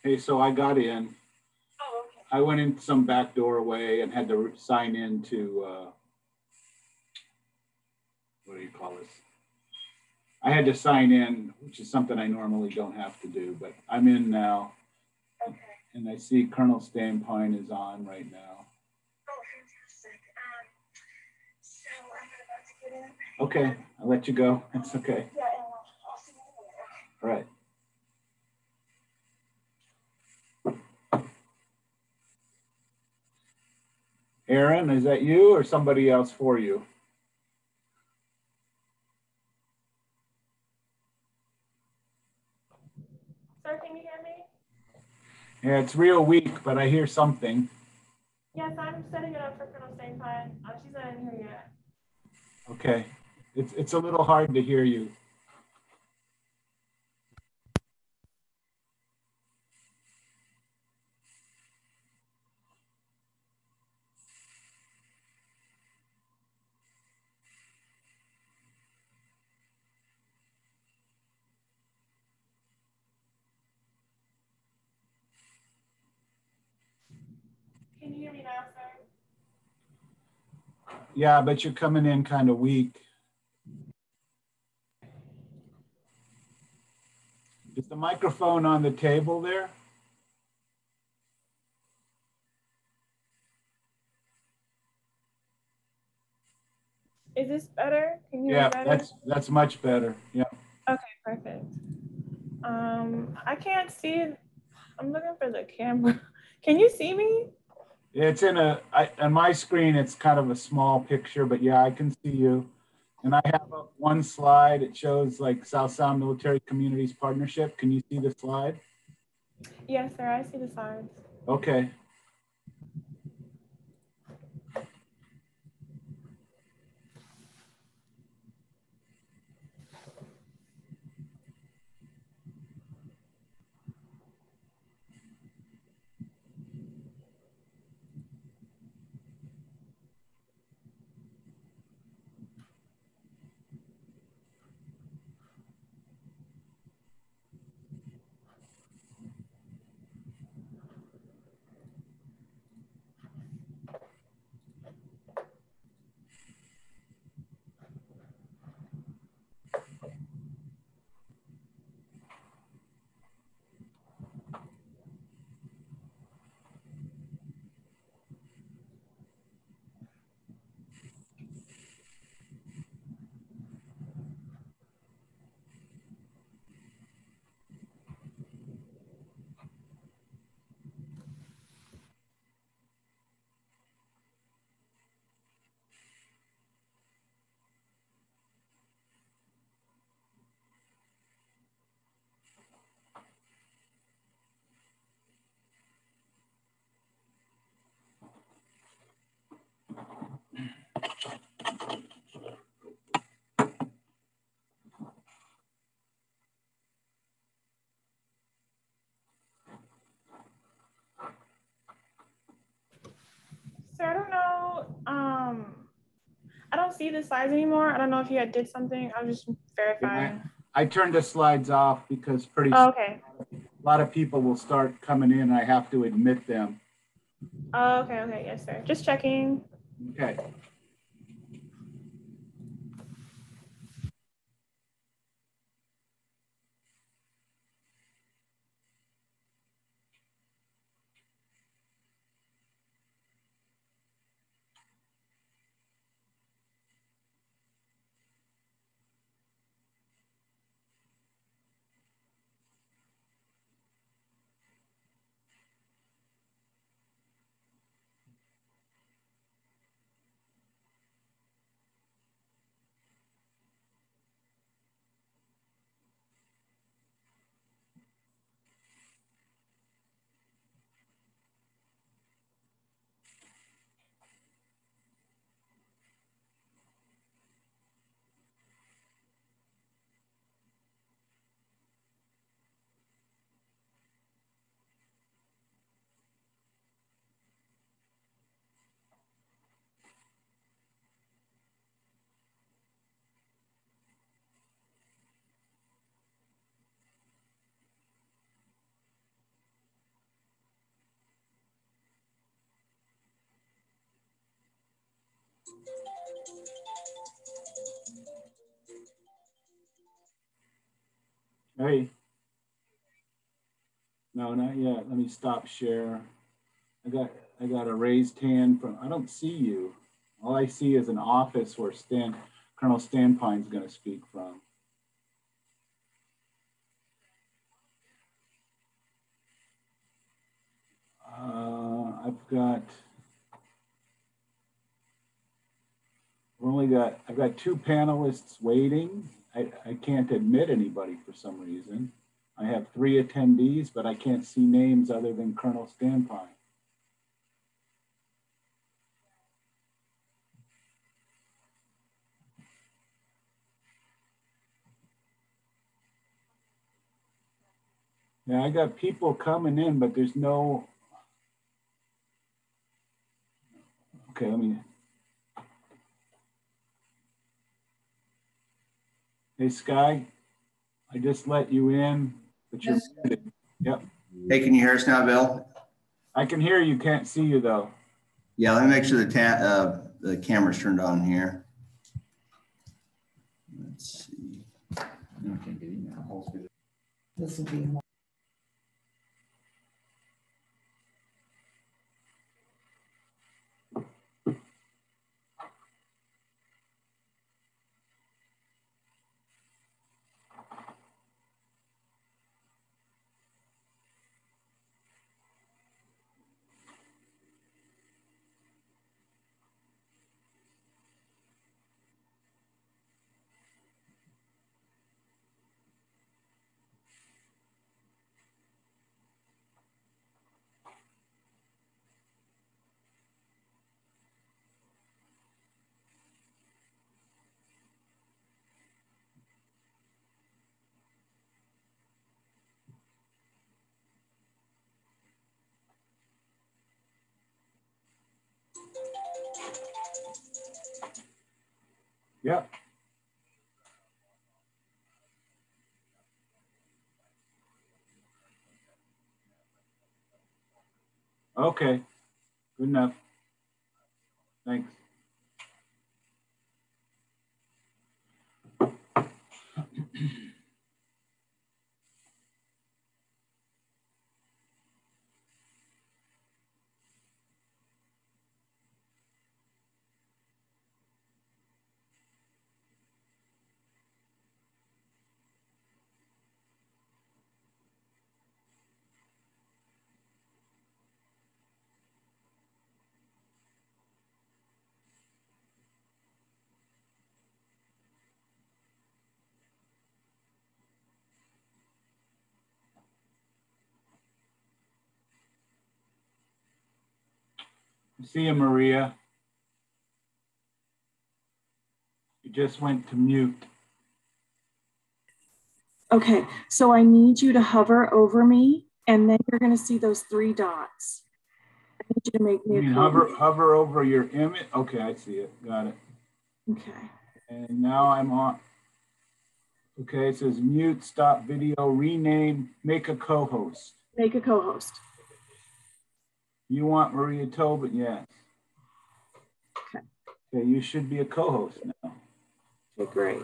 Hey, so I got in. Oh, okay. I went in some back doorway and had to sign in to, what do you call this? I had to sign in, which is something I normally don't have to do, but I'm in now. Okay. And I see Colonel Stampine is on right now. Oh, fantastic. So I'm about to get in. Okay, I'll let you go. It's okay. Yeah, and I'll see you later. All right. Aaron, is that you or somebody else for you? Sir, can you hear me? Yeah, it's real weak, but I hear something. Yes, I'm setting it up for Colonel Stampine. She's not in here yet. Okay. It's a little hard to hear you. Can you hear me now, sir? Yeah, but you're coming in kind of weak. Is the microphone on the table there? Is this better? Can you hear me better? That's much better. Yeah. Okay, perfect. I can't see. I'm looking for the camera. Can you see me? It's on my screen, it's kind of a small picture, but yeah, I can see you. And I have one slide. It shows like South Sound Military Communities Partnership. Can you see the slide? Yes, sir. I see the signs. Okay. Sir, I don't know. I don't see the slides anymore. I don't know if you did something. I was just verifying. I turned the slides off because pretty Oh, soon okay. a lot of people will start coming in. I have to admit them. Oh, okay, okay. Yes, sir. Just checking. Okay. Hey. No, not yet. Let me stop share. I got a raised hand from, I don't see you. All I see is an office where Colonel Standpine's going to speak from. I've got two panelists waiting. I can't admit anybody for some reason. I have 3 attendees, but I can't see names other than Colonel Standpine. Yeah, I got people coming in, but there's no, okay, let me. Hey, Sky, I just let you in, but you're muted. Yep. Hey, can you hear us now, Bill? I can hear you, can't see you though. Yeah, let me make sure the camera's turned on here. Let's see. This will be more. Yep. Okay, good enough. Thanks. See you, Maria. You just went to mute. Okay, so I need you to hover over me, and then you're going to see those 3 dots. I need you to make me a hover over your image. Okay, I see it. Got it. Okay. And now I'm on. Okay, it says mute, stop video, rename, make a co-host. Make a co-host. You want Maria Tobin? Yes. Okay. Okay, you should be a co-host now. Okay, great.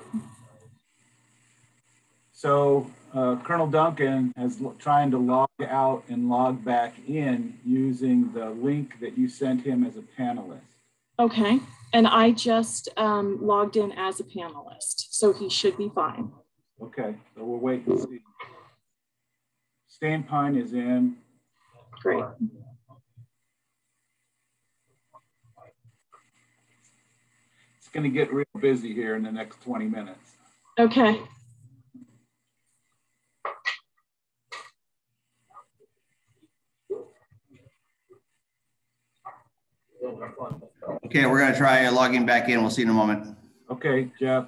So Colonel Duncan is trying to log out and log back in using the link that you sent him as a panelist. Okay, and I just logged in as a panelist, so he should be fine. Okay, so we'll wait and see. Standpine is in. Great. It's going to get real busy here in the next 20 minutes. Okay. Okay, we're going to try logging back in. We'll see in a moment. Okay, Jeff.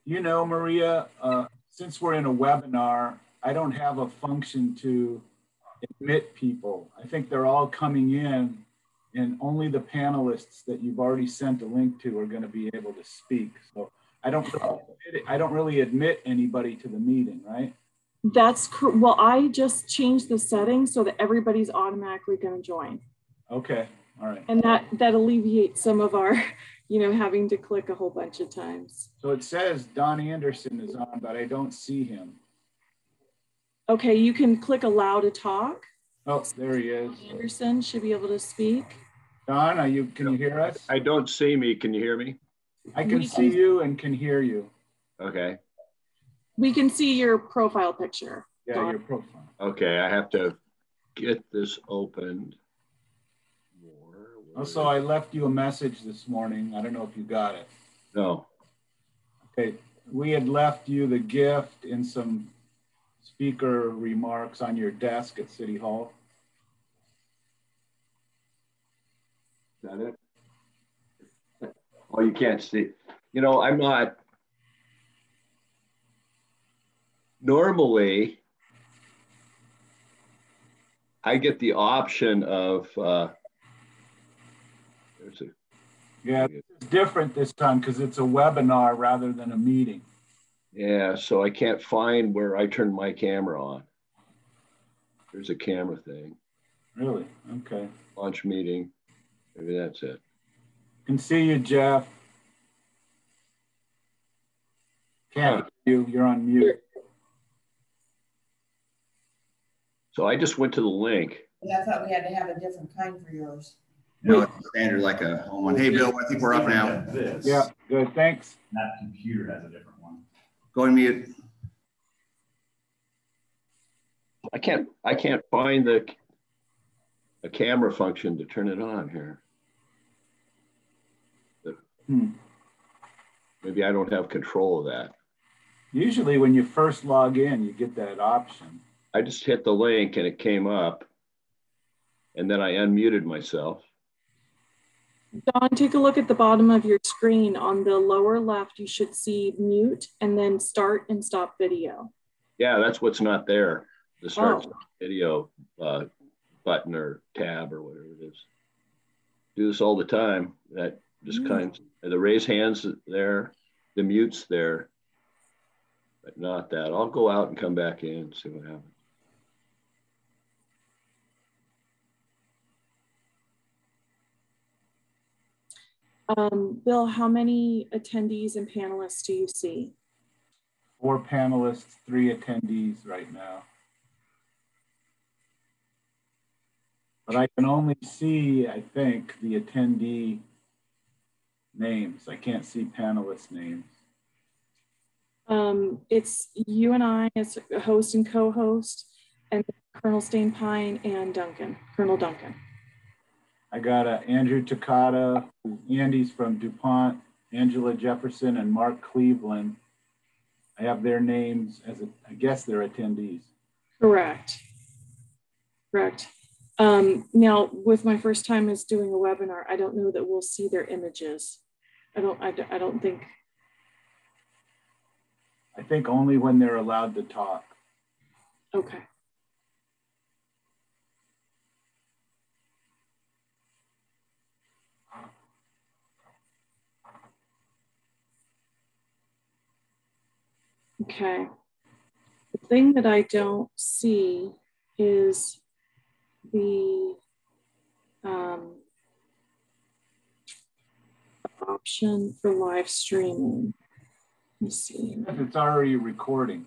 You know, Maria, since we're in a webinar, I don't have a function to admit people. I think they're all coming in, and only the panelists that you've already sent a link to are going to be able to speak. So I don't really admit anybody to the meeting, right? That's cool. Well, I just changed the settings so that everybody's automatically going to join. Okay, all right. And that alleviates some of our you know, having to click a whole bunch of times. So it says Don Anderson is on, but I don't see him. Okay, you can click allow to talk. Oh, there he is. Anderson should be able to speak. Don, can you hear us? I don't see me. Can you hear me? I can see you and can hear you. Okay. We can see your profile picture. Yeah, Don. your profile. Okay, I have to get this opened more. Also, I left you a message this morning. I don't know if you got it. No. Okay, we had left you the gift and some speaker remarks on your desk at City Hall. Is that it? Oh, you can't see. You know, I'm not. Normally, I get the option of, there's a, Yeah, it's different this time because it's a webinar rather than a meeting. yeah, so I can't find where I turn my camera on. There's a camera thing. Really? Okay. Launch meeting. Maybe that's it. Can see you, Jeff. Can't hear you. You're on mute. So I just went to the link. Yeah, I thought we had to have a different kind for yours. No, it's standard like a home one. Hey, Bill, I think we're up now. This. Yeah, good. Thanks. That computer has a different one. Go and mute. I can't find the camera function to turn it on here. Maybe I don't have control of that. Usually when you first log in, you get that option. I just hit the link and it came up, and then I unmuted myself. Don, take a look at the bottom of your screen. On the lower left, you should see mute and then start and stop video. Yeah, that's what's not there. The start video button or tab or whatever it is. Do this all the time. That just kind of, the raise hands there, the mute's there, but not that. I'll go out and come back in and see what happens. Bill, how many attendees and panelists do you see? 4 panelists, 3 attendees right now. But I can only see, I think, the attendee names. I can't see panelist names. It's you and I as a host and co-host, and Colonel Stainpine and Colonel Duncan. I got Andrew Takata, Andy's from DuPont, Angela Jefferson, and Mark Cleveland. I have their names as, I guess they're attendees. Correct. Now, with my first time as doing a webinar, I don't know that we'll see their images. I don't think. I think only when they're allowed to talk. Okay. Okay. The thing that I don't see is the option for live streaming. Let me see. It's already recording.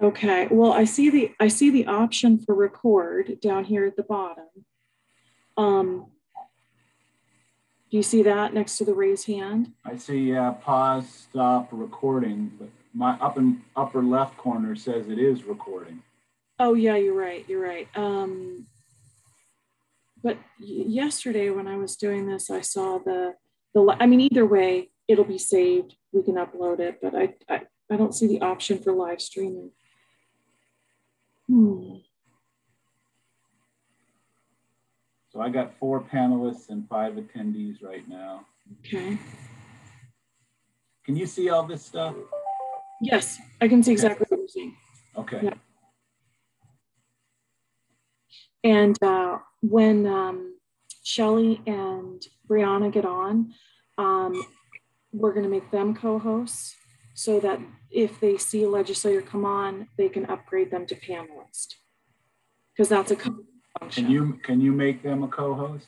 Okay. Well, I see the option for record down here at the bottom. Do you see that next to the raise hand? I see pause, stop recording, but my upper left corner says it is recording. Oh yeah, you're right. But yesterday when I was doing this, I saw I mean, either way, it'll be saved. We can upload it, but I don't see the option for live streaming. So I got 4 panelists and 5 attendees right now. Okay. Can you see all this stuff? Yes, I can see exactly what you're saying. Okay. Yeah. And when Shelly and Brianna get on, we're going to make them co-hosts so that if they see a legislator come on, they can upgrade them to panelist. Because that's function. Can you make them a co-host?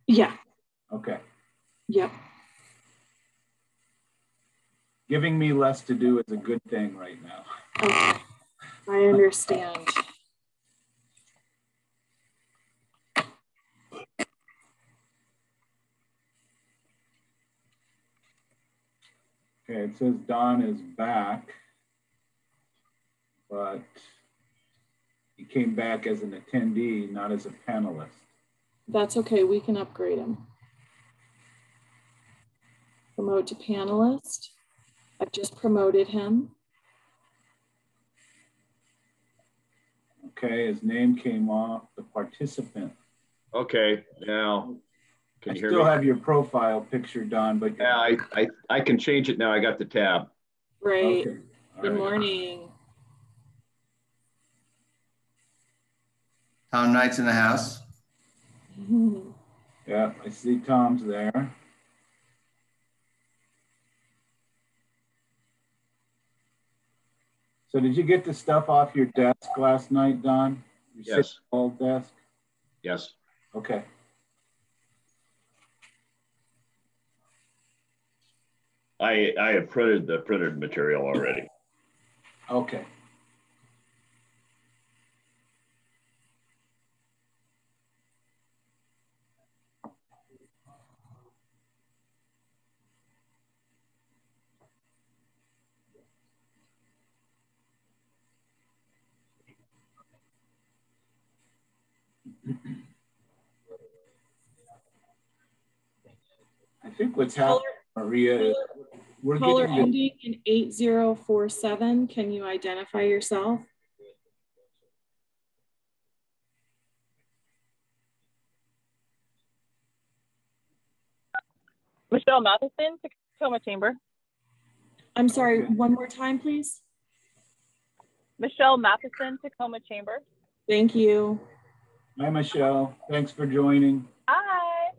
Yeah. Okay. Yep. Giving me less to do is a good thing right now. Okay. I understand. Okay, it says Don is back, but he came back as an attendee, not as a panelist. That's okay. We can upgrade him. Promote to panelist. I've just promoted him. Okay, his name came off the participant. Okay, now, can you hear me? I still have your profile picture, Don, but Yeah, I can change it now. I got the tab. Great. Okay. All Good right. morning. Tom Knight's in the house. Yeah, I see Tom's there. So did you get the stuff off your desk last night, Don? Your Yes. old desk? Yes. Okay. I have printed the printed material already. Okay. I think what's happening, Maria, is we're Caller getting ending in 8047. Can you identify yourself? Michelle Matheson, Tacoma Chamber. I'm sorry, Okay. one more time, please. Michelle Matheson, Tacoma Chamber. Thank you. Hi, Michelle. Thanks for joining. Hi.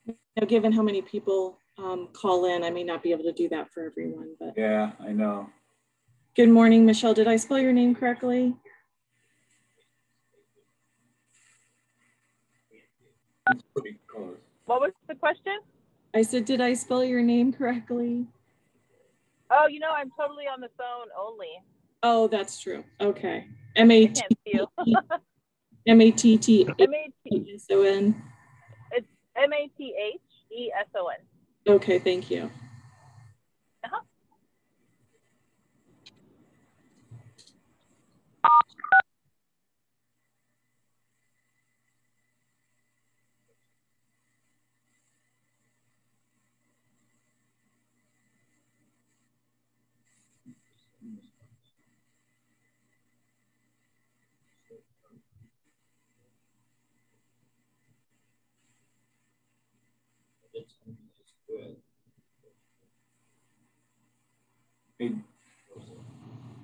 Now, given how many people call in, I may not be able to do that for everyone, but Yeah, I know. good morning, Michelle. Did I spell your name correctly? It's pretty close. What was the question? I said, did I spell your name correctly? Oh, you know, I'm totally on the phone only. Oh, that's true. Okay. I can't see you. M-A-T-T-E-S-O-N. It's Matheson. Okay, thank you. Uh-huh. Hey,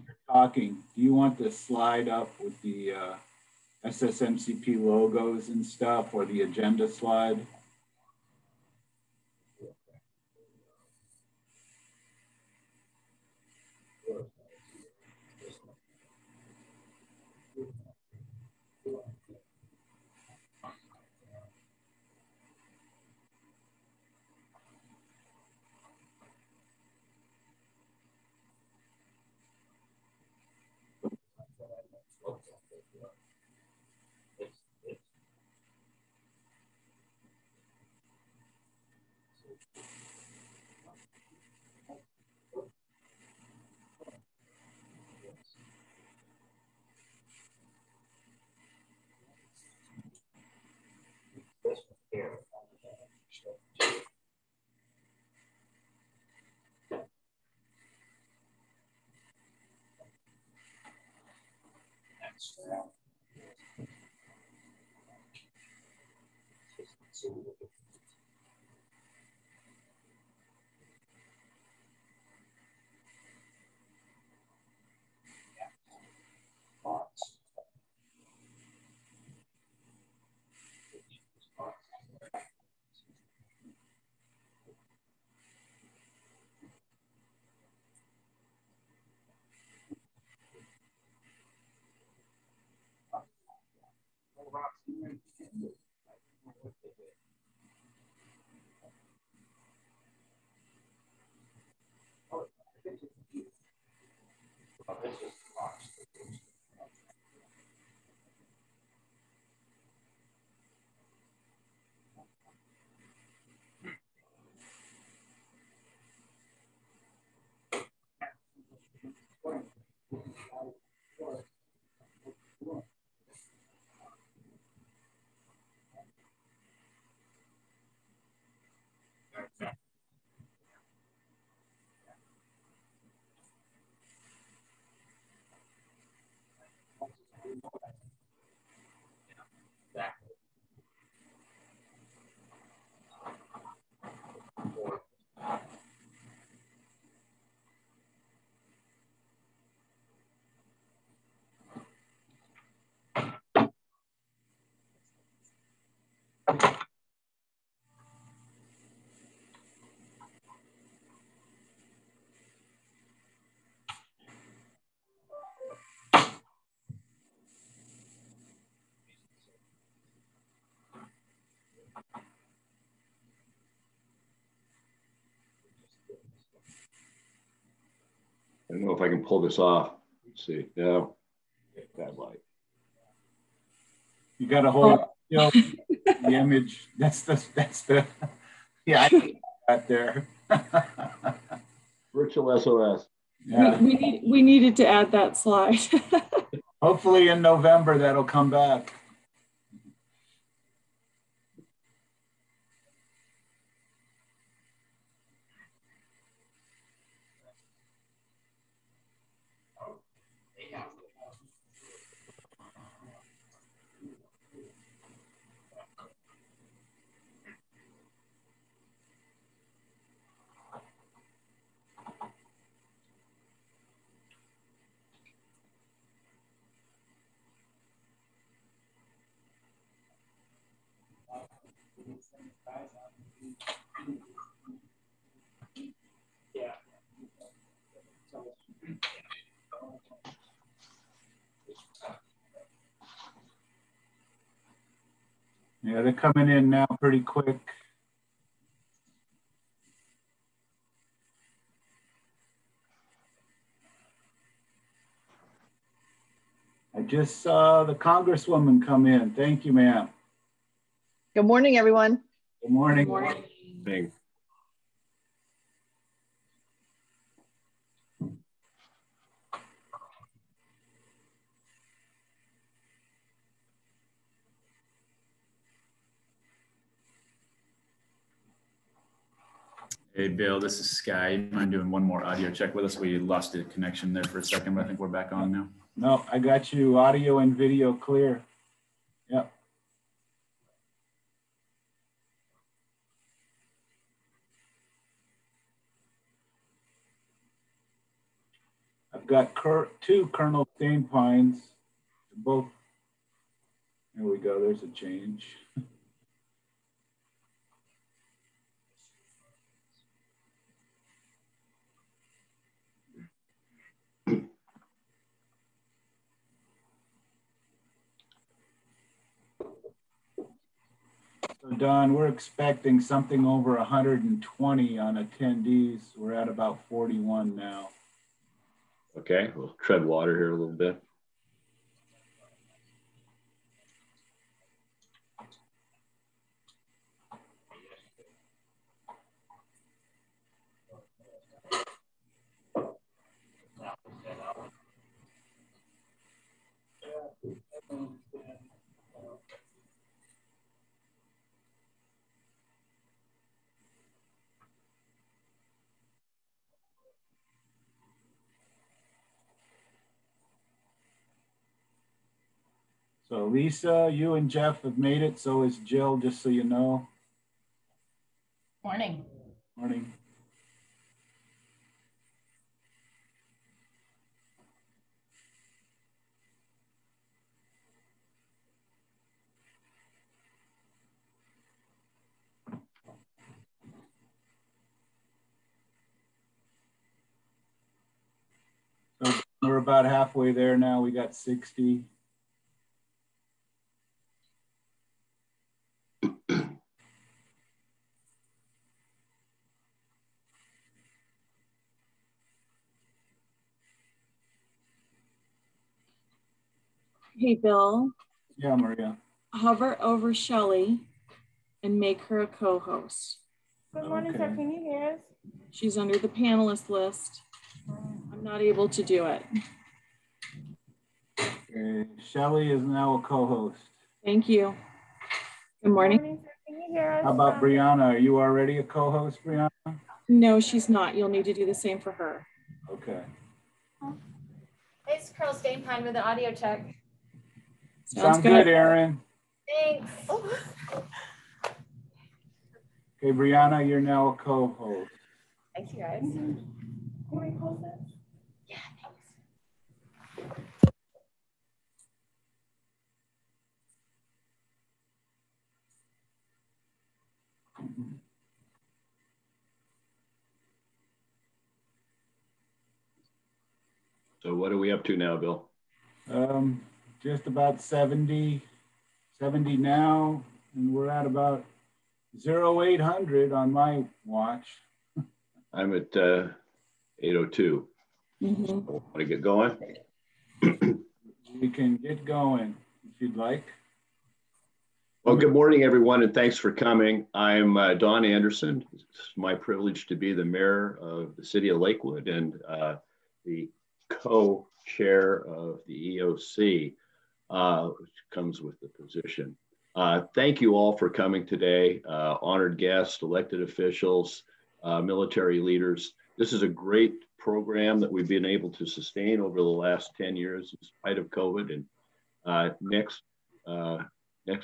you're talking. Do you want the slide up with the SSMCP logos and stuff, or the agenda slide? I don't know if I can pull this off. Let's see. No, bad light. You got to hold the image. That's the yeah, I think that there. Virtual SOS. Yeah. We needed to add that slide. Hopefully in November that'll come back. Yeah, they're coming in now pretty quick. I just saw the Congresswoman come in. Thank you, ma'am. Good morning, everyone. Good morning. Good morning. Thing. Hey, Bill, this is Sky. You mind doing one more audio check with us? We lost a connection there for a second, but I think we're back on now. No, I got you audio and video clear. Yep. I've got two Colonel Stain-Pines, both. There we go, there's a change. So Don, we're expecting something over 120 on attendees. We're at about 41 now. Okay, we'll tread water here a little bit. So Lisa, you and Jeff have made it. So is Jill, just so you know. Morning. Morning. So we're about halfway there now. We got 60. Hey, Bill, Yeah, Maria. hover over Shelley and make her a co-host. Good morning, Okay. sir. Can you hear us? She's under the panelist list. I'm not able to do it. Okay. Shelley is now a co-host. Thank you. Good morning. Good morning, sir. Can you hear us? How about Brianna? Are you already a co-host, Brianna? No, she's not. You'll need to do the same for her. Okay. It's Carol Stainpine with an audio check. Sounds good, Aaron. Thanks. Okay, Brianna, you're now a co-host. Thanks, you guys. Can we close this? Yeah, thanks. So what are we up to now, Bill? Just about 70 now, and we're at about 0800 on my watch. I'm at 8:02. Want to get going? We can get going if you'd like. Well, good morning, everyone, and thanks for coming. I'm Don Anderson. It's my privilege to be the mayor of the city of Lakewood and the co-chair of the EOC, which comes with the position. Thank you all for coming today, honored guests, elected officials, military leaders. This is a great program that we've been able to sustain over the last 10 years in spite of COVID. And next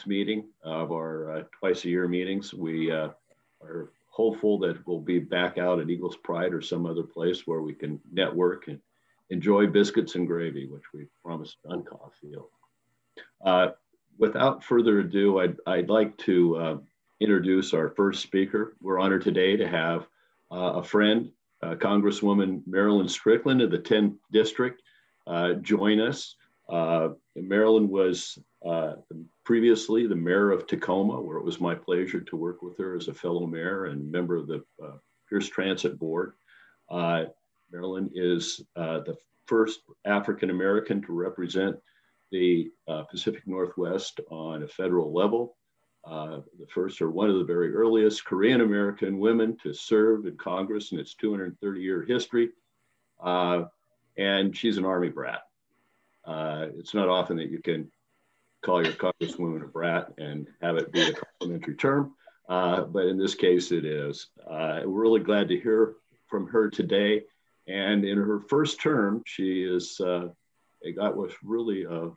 meeting of our twice a year meetings, we are hopeful that we'll be back out at Eagles Pride or some other place where we can network and enjoy biscuits and gravy, which we promised on Caulfield. Without further ado, I'd like to introduce our first speaker. We're honored today to have a friend, Congresswoman Marilyn Strickland of the 10th District, join us. Marilyn was previously the mayor of Tacoma, where it was my pleasure to work with her as a fellow mayor and member of the Pierce Transit Board. Marilyn is the first African-American to represent the Pacific Northwest on a federal level. The first or one of the very earliest Korean-American women to serve in Congress in its 230-year history. And she's an Army brat. It's not often that you can call your Congresswoman a brat and have it be a complimentary term, but in this case it is. We're really glad to hear from her today. And in her first term, she is, it was really a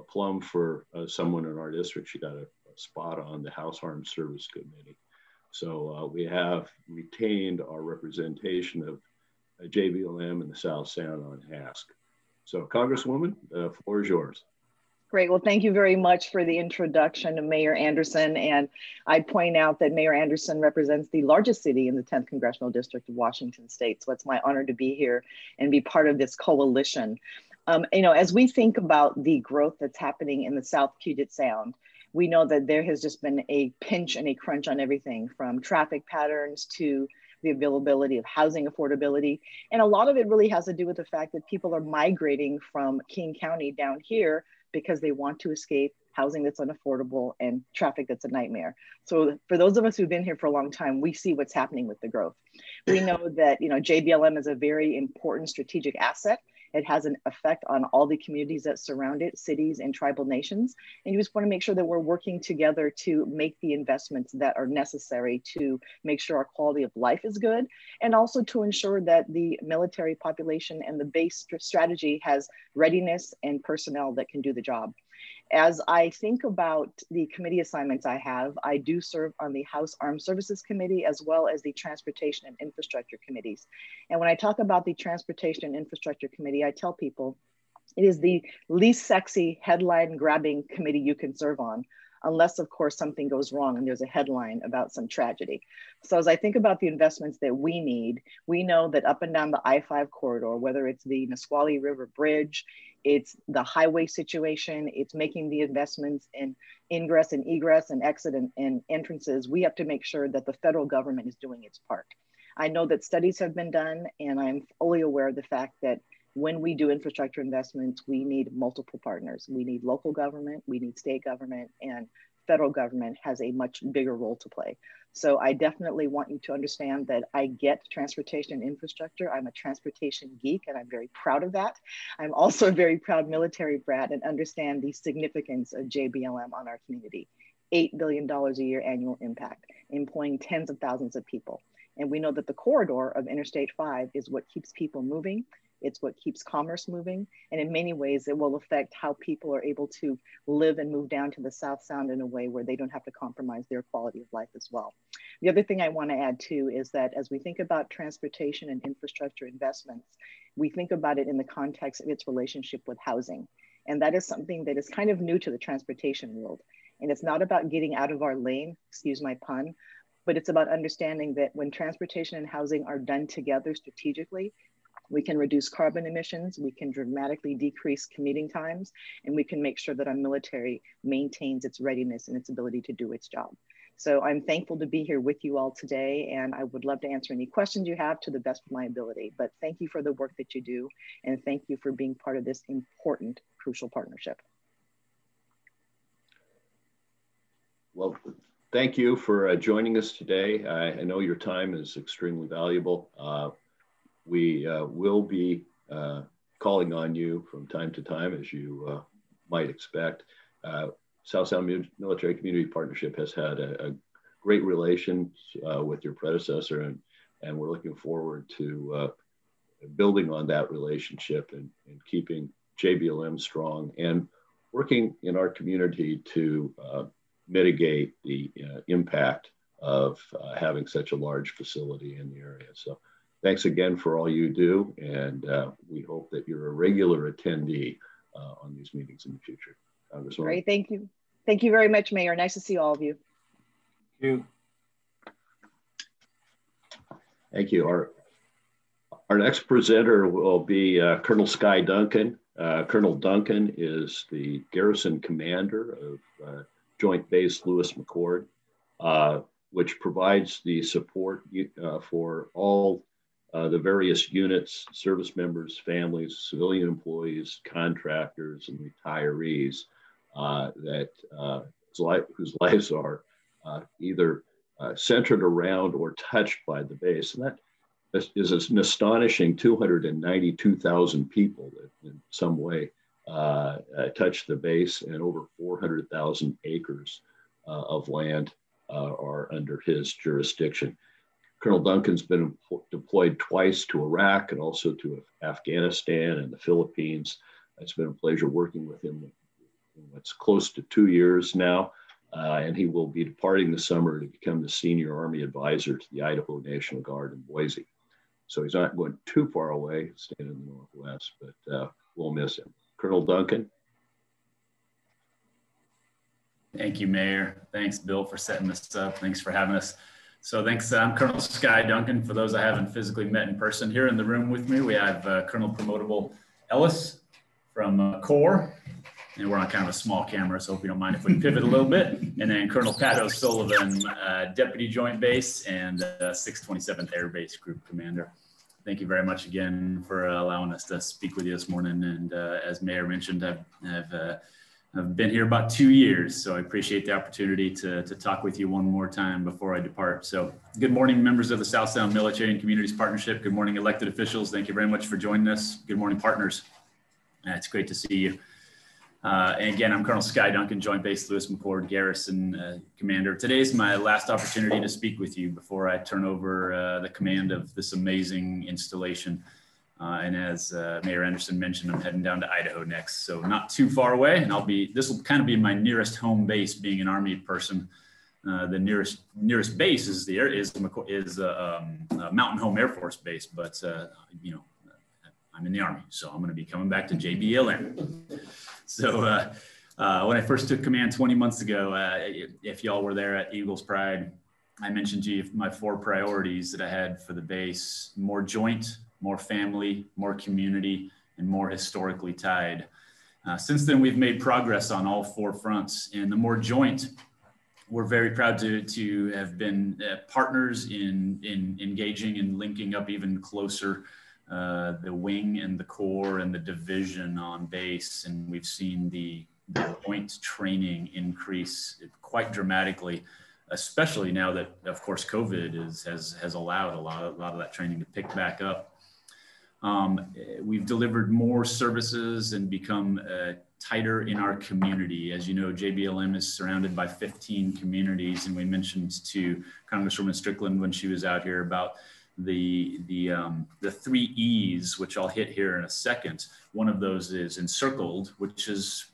plum for someone in our district. She got a spot on the House Armed Service Committee. So we have retained our representation of JBLM in the South Sound on HASC. So Congresswoman, the floor is yours. Great. Well, thank you very much for the introduction to Mayor Anderson. And I'd point out that Mayor Anderson represents the largest city in the 10th Congressional District of Washington State. So it's my honor to be here and be part of this coalition. You know, as we think about the growth that's happening in the South Puget Sound, we know that there has just been a pinch and a crunch on everything from traffic patterns to the availability of housing affordability. And a lot of it really has to do with the fact that people are migrating from King County down here because they want to escape housing that's unaffordable and traffic that's a nightmare. So for those of us who've been here for a long time, we see what's happening with the growth. We know that, you know, JBLM is a very important strategic asset. It has an effect on all the communities that surround it, cities and tribal nations. And you just want to make sure that we're working together to make the investments that are necessary to make sure our quality of life is good, and also to ensure that the military population and the base strategy has readiness and personnel that can do the job. As I think about the committee assignments I do serve on the House Armed Services Committee as well as the Transportation and Infrastructure Committees. And when I talk about the Transportation and Infrastructure Committee, I tell people it is the least sexy headline grabbing committee you can serve on, unless of course something goes wrong and there's a headline about some tragedy. So as I think about the investments that we need, we know that up and down the I-5 corridor, whether it's the Nisqually River Bridge, it's the highway situation, it's making the investments in ingress and egress and exit and entrances, we have to make sure that the federal government is doing its part. I know that studies have been done, and I'm fully aware of the fact that when we do infrastructure investments, we need multiple partners. We need local government, we need state government, and federal government has a much bigger role to play. So I definitely want you to understand that I get transportation and infrastructure. I'm a transportation geek and I'm very proud of that. I'm also a very proud military brat and understand the significance of JBLM on our community. $8 billion a year annual impact, employing tens of thousands of people. And we know that the corridor of Interstate 5 is what keeps people moving. It's what keeps commerce moving. And in many ways, it will affect how people are able to live and move down to the South Sound in a way where they don't have to compromise their quality of life as well. The other thing I want to add too is that as we think about transportation and infrastructure investments, we think about it in the context of its relationship with housing. And that is something that is kind of new to the transportation world. And it's not about getting out of our lane, excuse my pun, but it's about understanding that when transportation and housing are done together strategically, we can reduce carbon emissions, we can dramatically decrease commuting times, and we can make sure that our military maintains its readiness and its ability to do its job. So I'm thankful to be here with you all today, and I would love to answer any questions you have to the best of my ability. But thank you for the work that you do, and thank you for being part of this important, crucial partnership. Well, thank you for joining us today. I know your time is extremely valuable. We will be calling on you from time to time, as you might expect. South Sound Military Community Partnership has had a great relation with your predecessor, and we're looking forward to building on that relationship and keeping JBLM strong and working in our community to mitigate the impact of having such a large facility in the area. So thanks again for all you do, and we hope that you're a regular attendee on these meetings in the future. Congresswoman. Great, thank you. Thank you very much, Mayor. Nice to see all of you. Thank you. Thank you. Our next presenter will be Colonel Sky Duncan. Colonel Duncan is the garrison commander of Joint Base Lewis McChord, which provides the support for all the various units, service members, families, civilian employees, contractors, and retirees whose lives are either centered around or touched by the base. And that is an astonishing 292,000 people that in some way touch the base, and over 400,000 acres of land are under his jurisdiction. Colonel Duncan's been deployed twice to Iraq and also to Afghanistan and the Philippines. It's been a pleasure working with him. It's close to 2 years now, and he will be departing this summer to become the senior Army advisor to the Idaho National Guard in Boise. So he's not going too far away, staying in the Northwest, but we'll miss him. Colonel Duncan. Thank you, Mayor. Thanks, Bill, for setting this up. Thanks for having us. So thanks, I'm Colonel Sky Duncan. For those I haven't physically met in person, here in the room with me, we have Colonel Promotable Ellis from Corps. And we're on kind of a small camera, so hope you don't mind if we pivot a little bit. And then Colonel Pat O'Sullivan, Deputy Joint Base and 627th Air Base Group Commander. Thank you very much again for allowing us to speak with you this morning. And as Mayor mentioned, I've been here about 2 years, so I appreciate the opportunity to talk with you one more time before I depart. So good morning, members of the South Sound Military and Communities Partnership. Good morning, elected officials. Thank you very much for joining us. Good morning, partners. It's great to see you. And again, I'm Colonel Sky Duncan, Joint Base Lewis McChord Garrison Commander. Today is my last opportunity to speak with you before I turn over the command of this amazing installation. And as Mayor Anderson mentioned, I'm heading down to Idaho next, so not too far away. And this will kind of be my nearest home base, being an Army person. The nearest base is Mountain Home Air Force Base, but you know, I'm in the Army, so I'm going to be coming back to JBLM. So when I first took command 20 months ago, if y'all were there at Eagles Pride, I mentioned to you my 4 priorities that I had for the base: more joint, more family, more community, and more historically tied. Since then, we've made progress on all 4 fronts. And the more joint, we're very proud to have been partners in engaging and linking up even closer the wing and the core and the division on base, and we've seen the joint training increase quite dramatically, especially now that, of course, COVID has allowed a lot of that training to pick back up. We've delivered more services and become tighter in our community. As you know, JBLM is surrounded by 15 communities, and we mentioned to Congresswoman Strickland when she was out here about the 3 E's, which I'll hit here in a second. One of those is encircled, which is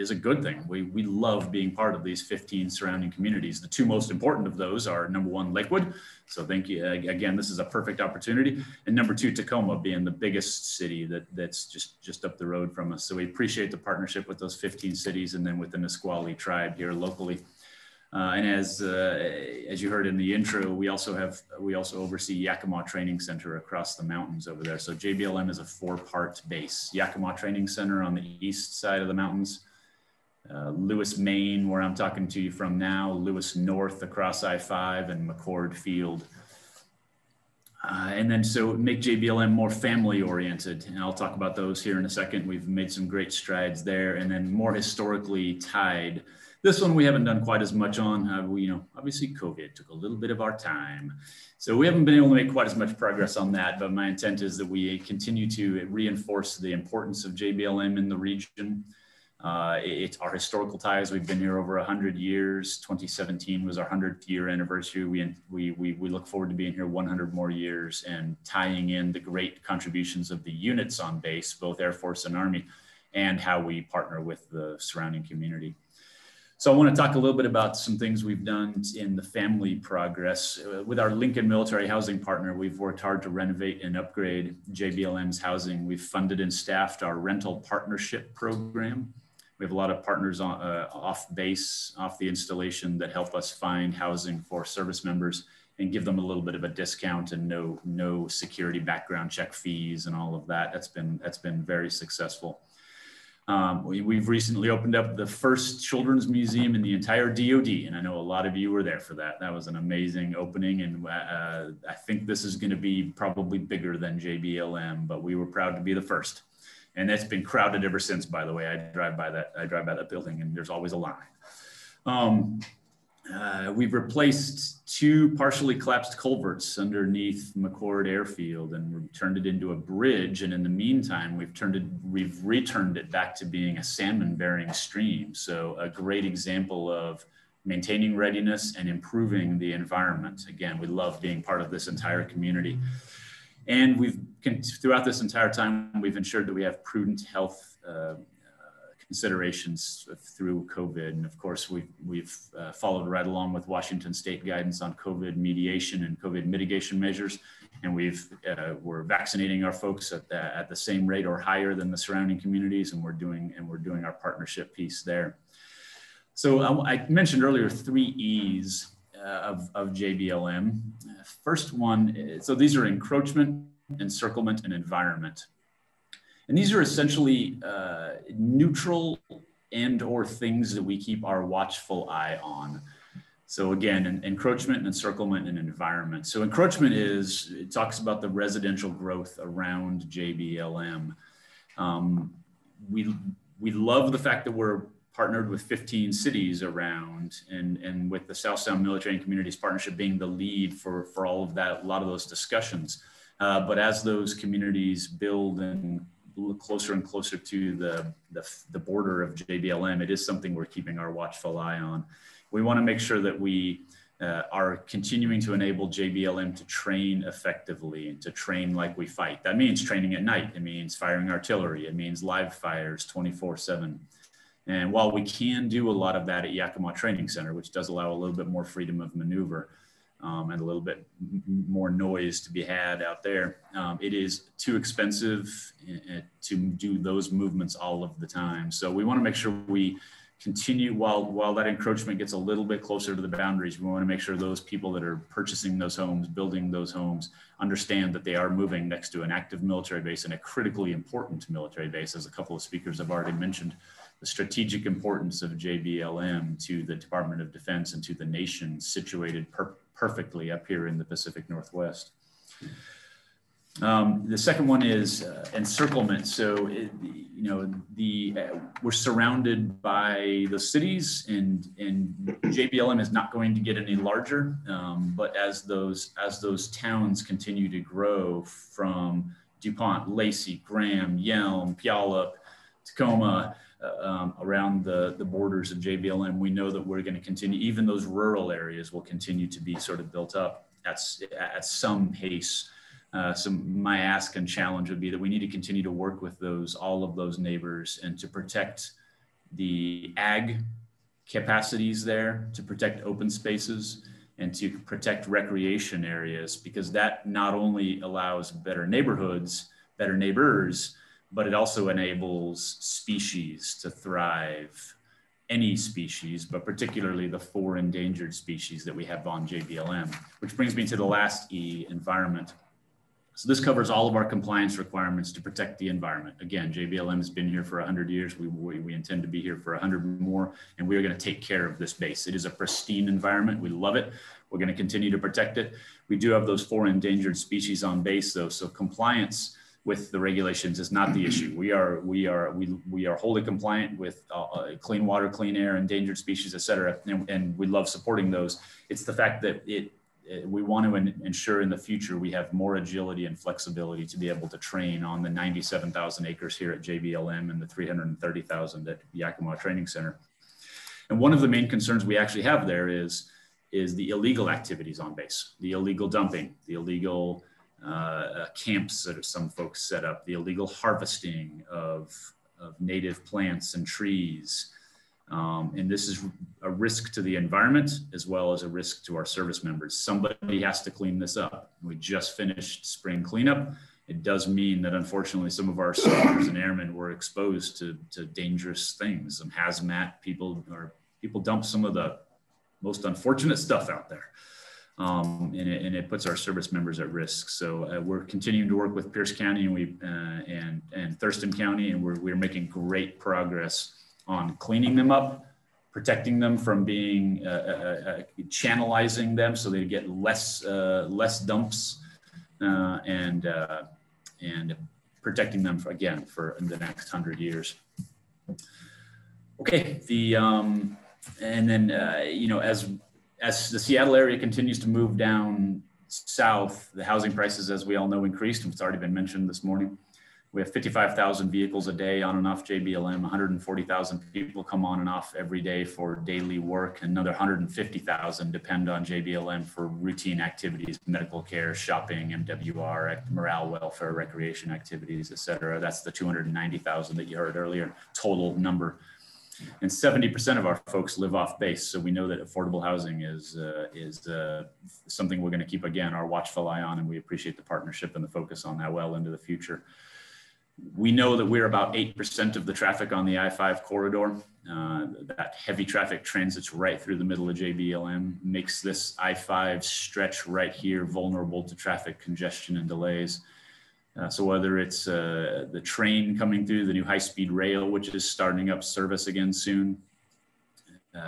a good thing. We love being part of these 15 surrounding communities. The 2 most important of those are, number 1, Lakewood. So thank you again. This is a perfect opportunity. And number 2, Tacoma, being the biggest city that's just up the road from us. So we appreciate the partnership with those 15 cities, and then with the Nisqually tribe here locally. And as you heard in the intro, we also oversee Yakima Training Center across the mountains over there. So JBLM is a 4-part base. Yakima Training Center on the east side of the mountains, Lewis, Maine, where I'm talking to you from now, Lewis North across I-5, and McCord Field. And then so make JBLM more family oriented, and I'll talk about those here in a second. We've made some great strides there, and then more historically tied. This one we haven't done quite as much on. Obviously COVID took a little bit of our time. So we haven't been able to make quite as much progress on that, but my intent is that we continue to reinforce the importance of JBLM in the region. It's our historical ties. We've been here over 100 years. 2017 was our 100th year anniversary. We look forward to being here 100 more years and tying in the great contributions of the units on base, both Air Force and Army, and how we partner with the surrounding community. So I want to talk a little bit about some things we've done in the family progress. With our Lincoln Military Housing Partner, we've worked hard to renovate and upgrade JBLM's housing. We've funded and staffed our rental partnership program. We have a lot of partners off base, off the installation, that help us find housing for service members and give them a little bit of a discount and no security background check fees and all of that. That's been very successful. We've recently opened up the first children's museum in the entire DoD, and I know a lot of you were there for that. That was an amazing opening, and I think this is going to be probably bigger than JBLM, but we were proud to be the first. And it's been crowded ever since, by the way. I drive by that building, and there's always a line. We've replaced 2 partially collapsed culverts underneath McCord Airfield and turned it into a bridge. And in the meantime, we've returned it back to being a salmon-bearing stream. So a great example of maintaining readiness and improving the environment. Again, we love being part of this entire community. And throughout this entire time, we've ensured that we have prudent health considerations through COVID. And of course, we've followed right along with Washington State guidance on COVID mediation and COVID mitigation measures. And we're vaccinating our folks at the same rate or higher than the surrounding communities. And we're doing our partnership piece there. So I mentioned earlier 3 E's of JBLM. First one, so these are encroachment, encirclement, and environment. And these are essentially neutral and/or things that we keep our watchful eye on. So again, encroachment, encirclement, and environment. So encroachment it talks about the residential growth around JBLM. We love the fact that we're partnered with 15 cities around, and with the South Sound Military and Communities Partnership being the lead for all of that, a lot of those discussions. But as those communities build and look closer and closer to the border of JBLM, it is something we're keeping our watchful eye on. We want to make sure that we are continuing to enable JBLM to train effectively and to train like we fight. That means training at night. It means firing artillery. It means live fires 24/7. And while we can do a lot of that at Yakima Training Center, which does allow a little bit more freedom of maneuver and a little bit more noise to be had out there, it is too expensive to do those movements all of the time. So we want to make sure we continue, while that encroachment gets a little bit closer to the boundaries, we want to make sure those people that are purchasing those homes, building those homes, understand that they are moving next to an active military base and a critically important military base, as a couple of speakers have already mentioned. The strategic importance of JBLM to the Department of Defense and to the nation, situated perfectly up here in the Pacific Northwest. The second one is encirclement. So, we're surrounded by the cities, and JBLM is not going to get any larger. But as those towns continue to grow from DuPont, Lacey, Graham, Yelm, Puyallup, Tacoma, around the borders of JBLM, we know that we're going to continue. Even those rural areas will continue to be sort of built up at some pace. So my ask and challenge would be that we need to continue to work with all of those neighbors, and to protect the ag capacities there, to protect open spaces, and to protect recreation areas, because that not only allows better neighborhoods, better neighbors, but it also enables species to thrive. Any species, but particularly the 4 endangered species that we have on JBLM, which brings me to the last E, environment. So this covers all of our compliance requirements to protect the environment. Again, JBLM has been here for 100 years. We intend to be here for 100 more, and we are going to take care of this base. It is a pristine environment. We love it. We're going to continue to protect it. We do have those 4 endangered species on base, though, so compliance with the regulations is not the issue. We are wholly compliant with clean water, clean air, endangered species, et cetera, and we love supporting those. It's the fact that we want to ensure in the future we have more agility and flexibility to be able to train on the 97,000 acres here at JBLM and the 330,000 at Yakima Training Center. And one of the main concerns we actually have there is the illegal activities on base, the illegal dumping, the illegal camps that some folks set up, the illegal harvesting of native plants and trees. And this is a risk to the environment as well as a risk to our service members. Somebody has to clean this up. We just finished spring cleanup. It does mean that unfortunately some of our soldiers and airmen were exposed to dangerous things. Some hazmat people dump some of the most unfortunate stuff out there. And it puts our service members at risk. So we're continuing to work with Pierce County and Thurston County, and we're making great progress on cleaning them up, protecting them from being channelizing them so they get less dumps, and protecting them for the next 100 years. Okay, and then as the Seattle area continues to move down south, the housing prices, as we all know, increased. It's already been mentioned this morning. We have 55,000 vehicles a day on and off JBLM, 140,000 people come on and off every day for daily work. Another 150,000 depend on JBLM for routine activities, medical care, shopping, MWR, morale, welfare, recreation activities, et cetera. That's the 290,000 that you heard earlier, total number. And 70% of our folks live off base. So we know that affordable housing is something we're going to keep, again, our watchful eye on, and we appreciate the partnership and the focus on that well into the future. We know that we're about 8% of the traffic on the I-5 corridor. That heavy traffic transits right through the middle of JBLM, makes this I-5 stretch right here vulnerable to traffic congestion and delays. So whether it's the train coming through, the new high-speed rail, which is starting up service again soon,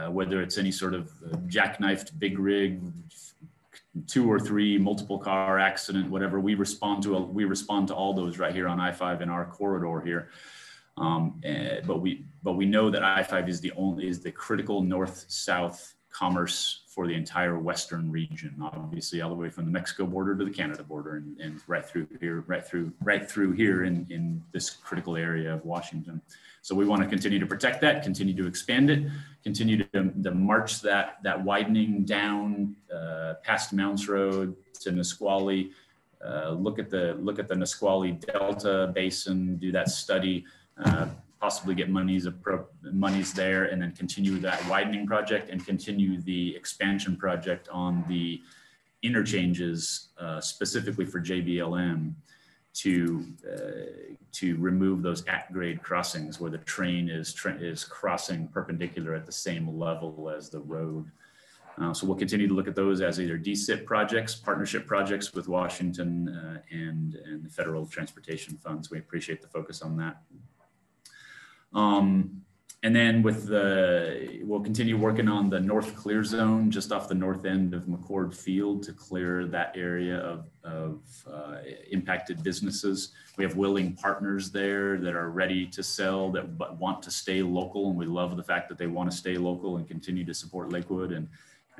whether it's any sort of jackknifed big rig, 2 or 3 multiple car accident, whatever, we respond to all those right here on I-5 in our corridor here. But we know that I-5 is the critical north-south commerce for the entire western region, obviously all the way from the Mexico border to the Canada border, and right through here in this critical area of Washington. So we want to continue to protect that, continue to expand it, continue to march that widening down past Mounds Road to Nisqually, look at the Nisqually Delta Basin, do that study, possibly get monies there, and then continue that widening project and continue the expansion project on the interchanges specifically for JBLM to remove those at-grade crossings where the train is crossing perpendicular at the same level as the road. So we'll continue to look at those as either DSIP projects, partnership projects with Washington and the federal transportation funds. We appreciate the focus on that. And then we'll continue working on the north clear zone just off the north end of McCord Field to clear that area of impacted businesses. We have willing partners there that are ready to sell but want to stay local. And we love the fact that they want to stay local and continue to support Lakewood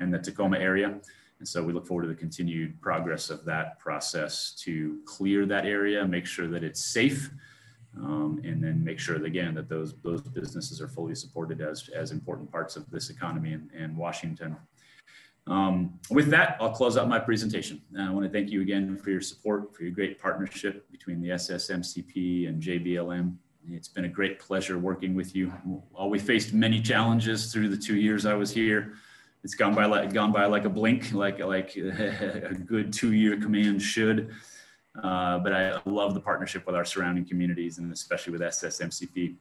and the Tacoma area. And so we look forward to the continued progress of that process to clear that area, make sure that it's safe, and then make sure that, again, that those businesses are fully supported as important parts of this economy in Washington. With that, I'll close out my presentation. I want to thank you again for your support, for your great partnership between the SSMCP and JBLM. It's been a great pleasure working with you. While we faced many challenges through the 2 years I was here, it's gone by like a blink, like a good 2-year command should. But I love the partnership with our surrounding communities and especially with SSMCP.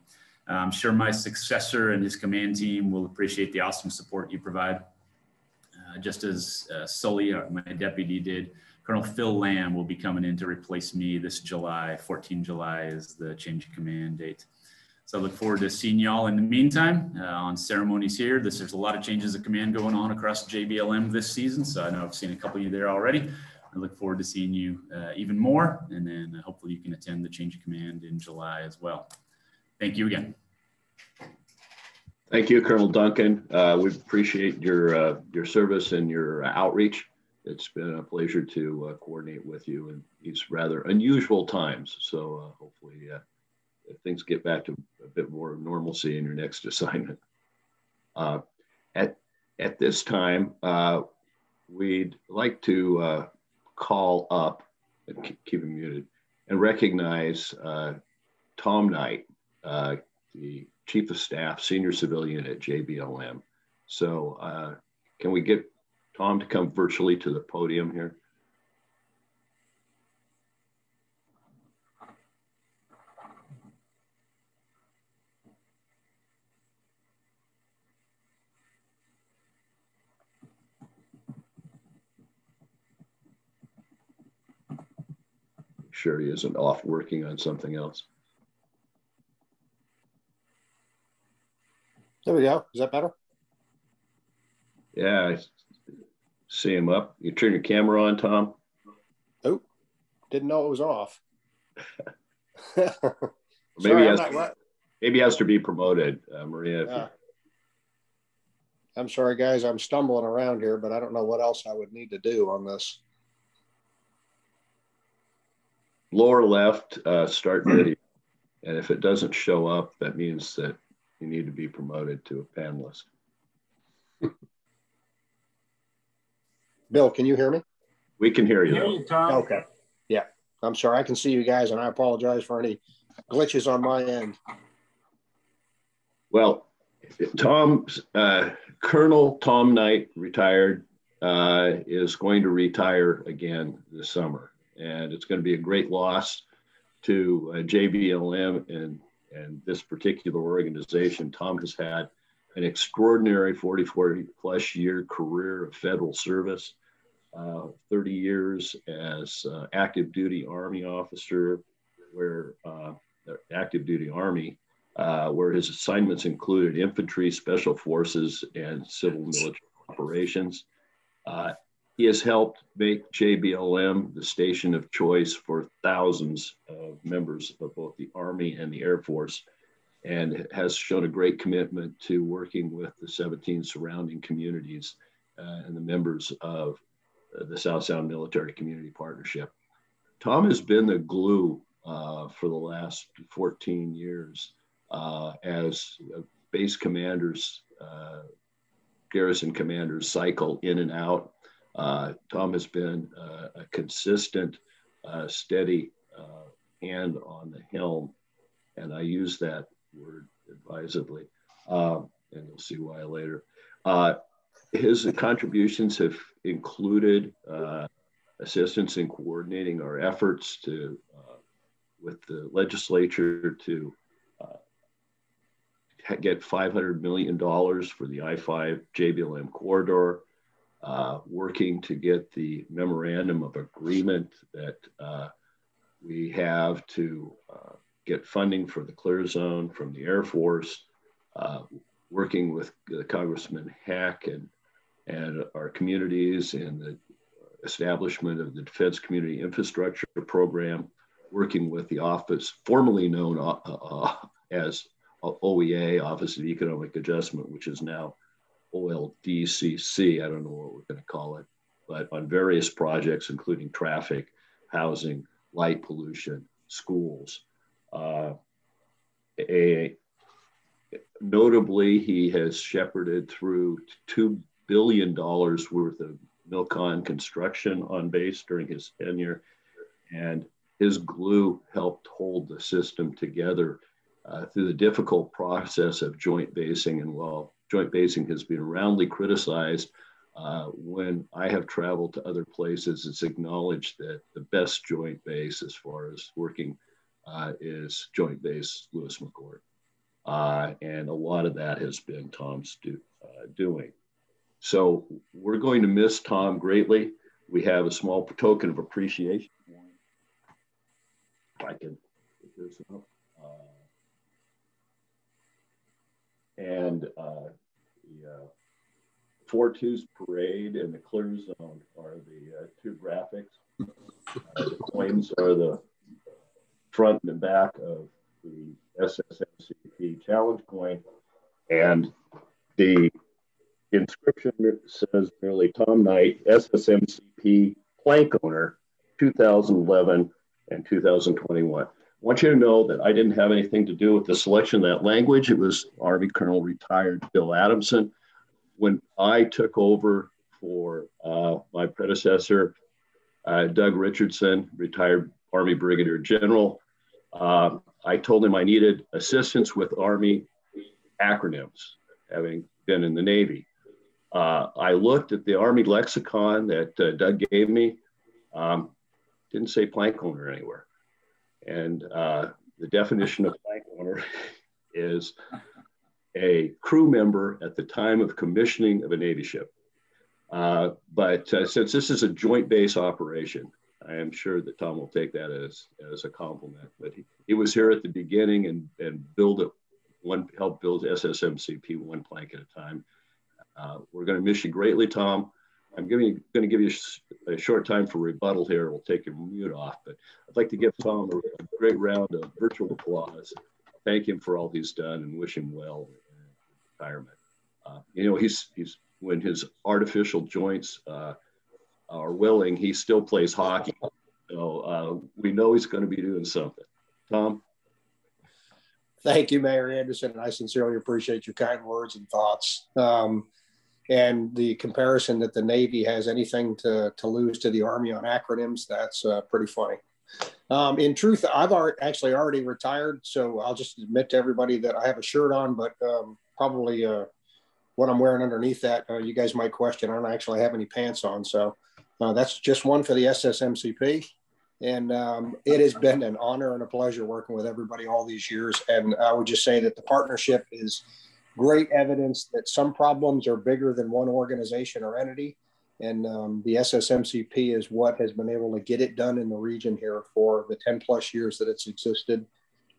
I'm sure my successor and his command team will appreciate the awesome support you provide. Just as Sully, my deputy, did, Colonel Phil Lamb will be coming in to replace me this July. 14 July is the change of command date. So I look forward to seeing y'all in the meantime on ceremonies here. There's a lot of changes of command going on across JBLM this season. So I know I've seen a couple of you there already. I look forward to seeing you even more, and then hopefully you can attend the change of command in July as well. Thank you again. Thank you, Colonel Duncan. We appreciate your service and your outreach. It's been a pleasure to coordinate with you in these rather unusual times. So hopefully if things get back to a bit more normalcy in your next assignment. At this time, we'd like to call up, and keep him muted, and recognize Tom Knight, the Chief of Staff, Senior Civilian at JBLM. So can we get Tom to come virtually to the podium here? Sure he isn't off working on something else. There we go. Is that better? Yeah, I see him up. You turn your camera on, Tom? Oh, didn't know it was off. Maybe he has to be promoted, Maria. I'm sorry, guys. I'm stumbling around here, but I don't know what else I would need to do on this. Lower left, start video. And if it doesn't show up, that means that you need to be promoted to a panelist. Bill, can you hear me? We can hear you. Okay. Yeah. I'm sorry. I can see you guys, and I apologize for any glitches on my end. Well, Colonel Tom Knight, retired, is going to retire again this summer. And it's going to be a great loss to JBLM and this particular organization. Tom has had an extraordinary 40-plus year career of federal service, 30 years as active duty Army officer, where his assignments included infantry, special forces, and civil military operations. He has helped make JBLM the station of choice for thousands of members of both the Army and the Air Force, and has shown a great commitment to working with the 17 surrounding communities and the members of the South Sound Military Community Partnership. Tom has been the glue for the last 14 years as base commanders, garrison commanders cycle in and out. Tom has been a consistent, steady hand on the helm, and I use that word advisedly, and you'll see why later. His contributions have included assistance in coordinating our efforts with the legislature to get $500 million for the I-5 JBLM corridor, working to get the memorandum of agreement that we have to get funding for the clear zone from the Air Force, working with Congressman Hack and our communities and the establishment of the Defense Community Infrastructure Program, working with the office formerly known as OEA, Office of Economic Adjustment, which is now OLDCC. I don't know what we're going to call it, but on various projects, including traffic, housing, light pollution, schools. Notably, he has shepherded through $2 billion worth of Milcon construction on base during his tenure, and his glue helped hold the system together through the difficult process of joint basing. And while joint basing has been roundly criticized, when I have traveled to other places, it's acknowledged that the best joint base as far as working is Joint Base Lewis McChord. And a lot of that has been Tom's doing. So we're going to miss Tom greatly. We have a small token of appreciation. If I can put this up. And the Fortunes Parade and the Clear Zone are the two graphics. The coins are the front and back of the SSMCP challenge coin. And the inscription says merely Tom Knight, SSMCP plank owner, 2011 and 2021. I want you to know that I didn't have anything to do with the selection of that language. It was Army Colonel retired Bill Adamson. When I took over for my predecessor, Doug Richardson, retired Army Brigadier General, I told him I needed assistance with Army acronyms, having been in the Navy. I looked at the Army lexicon that Doug gave me, didn't say plank owner anywhere. And the definition of plank owner is a crew member at the time of commissioning of a Navy ship. But since this is a joint base operation, I am sure that Tom will take that as a compliment. But he was here at the beginning and helped build SSMCP one plank at a time. We're going to miss you greatly, Tom. I'm going to give you a short time for rebuttal here. We'll take your mute off, but I'd like to give Tom a great round of virtual applause. Thank him for all he's done and wish him well in retirement. You know, he's when his artificial joints are willing, he still plays hockey. So we know he's going to be doing something. Tom? Thank you, Mayor Anderson. I sincerely appreciate your kind words and thoughts. And the comparison that the Navy has anything to lose to the Army on acronyms, that's pretty funny. In truth, I've actually already retired, so I'll just admit to everybody that I have a shirt on, but probably what I'm wearing underneath that, you guys might question. I don't actually have any pants on, so that's just one for the SSMCP. And it has been an honor and a pleasure working with everybody all these years. And I would just say that the partnership is great evidence that some problems are bigger than one organization or entity. And the SSMCP is what has been able to get it done in the region here for the 10 plus years that it's existed.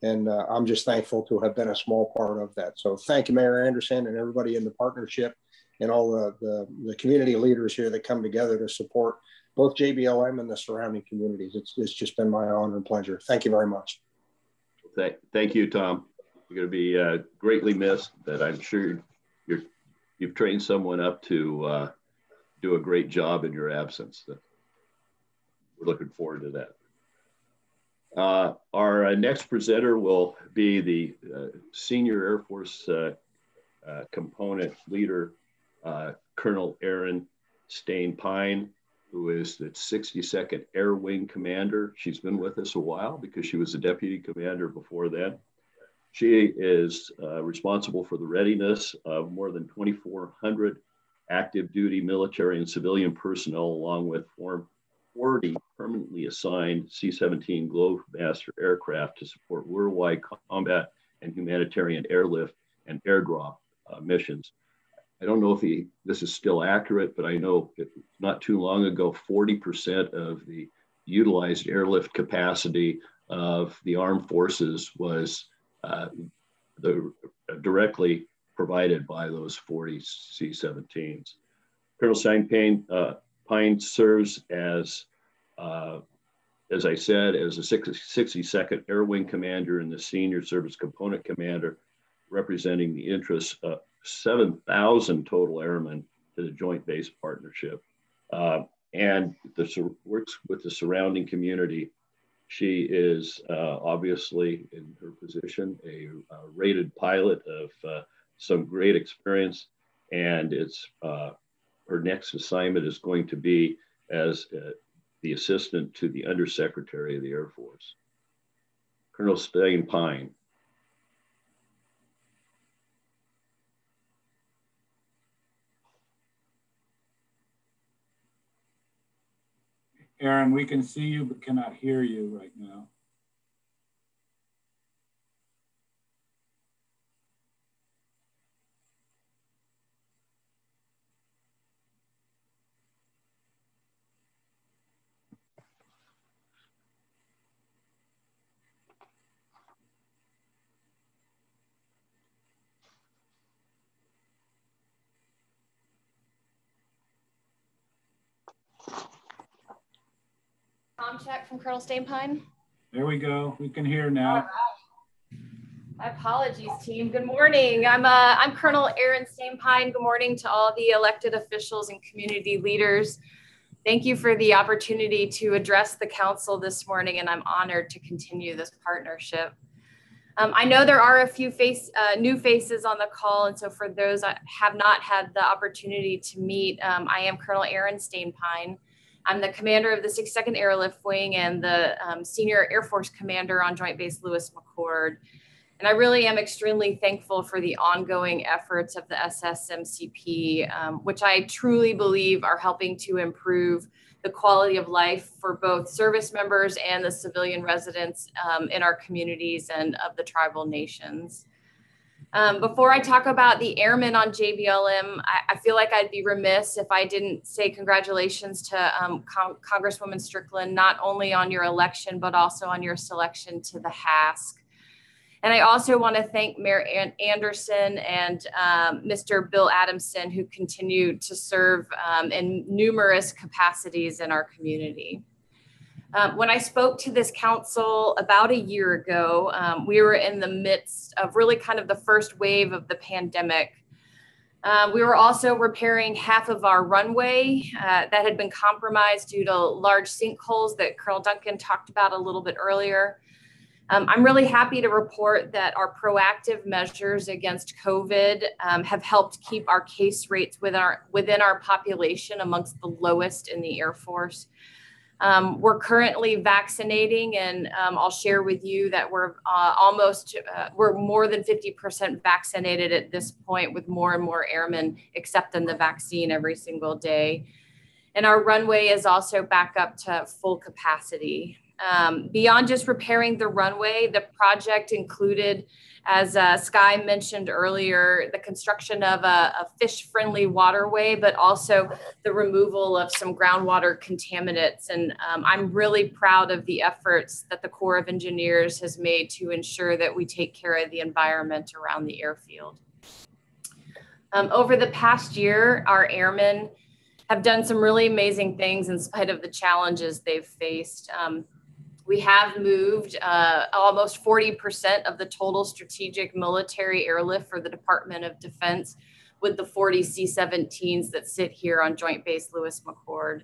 And I'm just thankful to have been a small part of that. So thank you, Mayor Anderson, and everybody in the partnership and all the community leaders here that come together to support both JBLM and the surrounding communities. It's just been my honor and pleasure. Thank you very much. Thank you, Tom. You're going to be greatly missed, but I'm sure you've trained someone up to do a great job in your absence. We're looking forward to that. Our next presenter will be the Senior Air Force Component Leader, Colonel Erin Stain-Pine, who is the 62nd Air Wing Commander. She's been with us a while because she was a Deputy Commander before then. She is responsible for the readiness of more than 2,400 active duty military and civilian personnel, along with 40 permanently assigned C-17 Globemaster aircraft to support worldwide combat and humanitarian airlift and airdrop missions. I don't know if this is still accurate, but I know not too long ago, 40% of the utilized airlift capacity of the armed forces was the directly provided by those 40 C-17s. Colonel Steinpine serves as I said, as a 62nd Air Wing Commander and the Senior Service Component Commander, representing the interests of 7,000 total airmen to the Joint Base Partnership, and works with the surrounding community. She is obviously, in her position, a rated pilot of some great experience, and her next assignment is going to be as the assistant to the Undersecretary of the Air Force. Colonel Steinpine. Aaron, we can see you but cannot hear you right now. Tom check from Colonel Steinpine. There we go. We can hear now. My apologies, team. Good morning. I'm Colonel Aaron Steinpine. Good morning to all the elected officials and community leaders. Thank you for the opportunity to address the council this morning, and I'm honored to continue this partnership. I know there are a few new faces on the call, and so for those I have not had the opportunity to meet, I am Colonel Aaron Steinpine. I'm the commander of the 62nd Airlift Wing and the Senior Air Force Commander on Joint Base Lewis McChord. And I really am extremely thankful for the ongoing efforts of the SSMCP, which I truly believe are helping to improve the quality of life for both service members and the civilian residents in our communities and of the tribal nations. Before I talk about the airmen on JBLM, I feel like I'd be remiss if I didn't say congratulations to Congresswoman Strickland, not only on your election, but also on your selection to the HASC. And I also want to thank Mayor Anderson and Mr. Bill Adamson, who continue to serve in numerous capacities in our community. When I spoke to this council about a year ago, we were in the midst of really kind of the first wave of the pandemic. We were also repairing half of our runway that had been compromised due to large sinkholes that Colonel Duncan talked about a little bit earlier. I'm really happy to report that our proactive measures against COVID have helped keep our case rates within our population amongst the lowest in the Air Force. We're currently vaccinating, and I'll share with you that we're more than 50% vaccinated at this point, with more and more airmen accepting the vaccine every single day. And our runway is also back up to full capacity. Beyond just repairing the runway, the project included, as Sky mentioned earlier, the construction of a fish-friendly waterway, but also the removal of some groundwater contaminants. And I'm really proud of the efforts that the Corps of Engineers has made to ensure that we take care of the environment around the airfield. Over the past year, our airmen have done some really amazing things in spite of the challenges they've faced. We have moved almost 40% of the total strategic military airlift for the Department of Defense with the 40 C-17s that sit here on Joint Base Lewis McChord.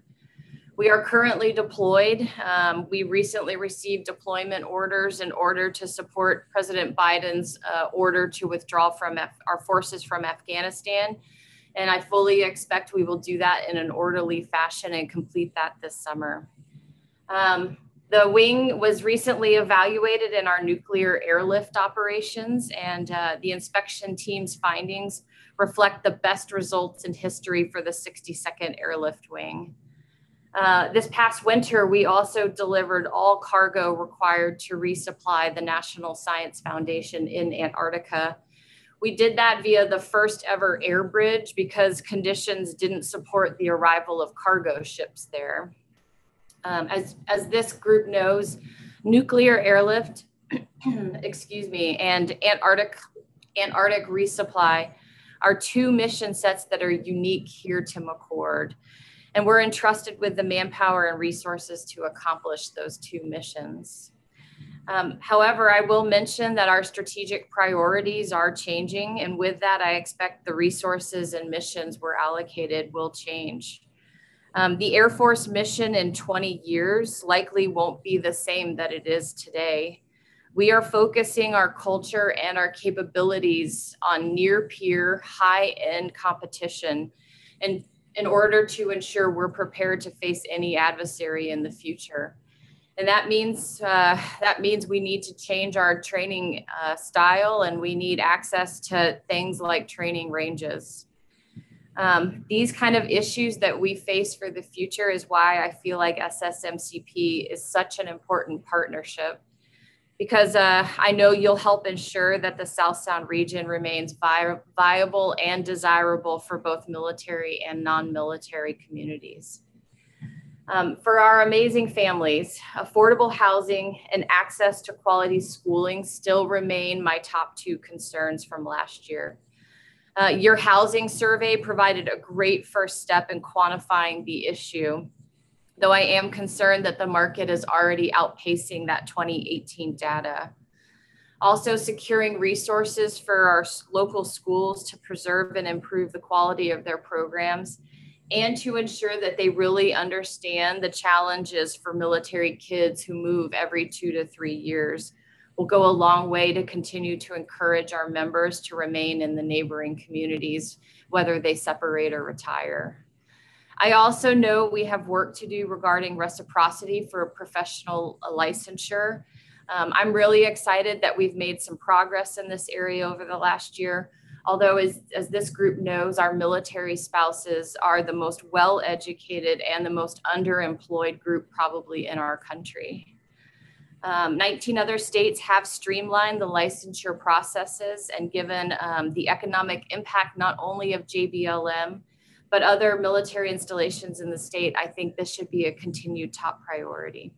We are currently deployed. We recently received deployment orders in order to support President Biden's order to withdraw from our forces from Afghanistan. And I fully expect we will do that in an orderly fashion and complete that this summer. The wing was recently evaluated in our nuclear airlift operations, and the inspection team's findings reflect the best results in history for the 62nd Airlift Wing. This past winter, we also delivered all cargo required to resupply the National Science Foundation in Antarctica. We did that via the first ever air bridge because conditions didn't support the arrival of cargo ships there. As this group knows, nuclear airlift, excuse me, and Antarctic and Arctic resupply are two mission sets that are unique here to McChord. And we're entrusted with the manpower and resources to accomplish those two missions. However, I will mention that our strategic priorities are changing, and with that, I expect the resources and missions we're allocated will change. The Air Force mission in 20 years likely won't be the same that it is today. We are focusing our culture and our capabilities on near-peer, high-end competition, and in order to ensure we're prepared to face any adversary in the future. And that means we need to change our training style, and we need access to things like training ranges. These kind of issues that we face for the future is why I feel like SSMCP is such an important partnership, because I know you'll help ensure that the South Sound region remains viable and desirable for both military and non-military communities. For our amazing families, affordable housing and access to quality schooling still remain my top two concerns from last year. Your housing survey provided a great first step in quantifying the issue, though I am concerned that the market is already outpacing that 2018 data. Also, securing resources for our local schools to preserve and improve the quality of their programs, and to ensure that they really understand the challenges for military kids who move every 2 to 3 years will go a long way to continue to encourage our members to remain in the neighboring communities, whether they separate or retire. I also know we have work to do regarding reciprocity for professional licensure. I'm really excited that we've made some progress in this area over the last year. Although as this group knows, our military spouses are the most well-educated and the most underemployed group probably in our country. 19 other states have streamlined the licensure processes, and given the economic impact not only of JBLM, but other military installations in the state, I think this should be a continued top priority.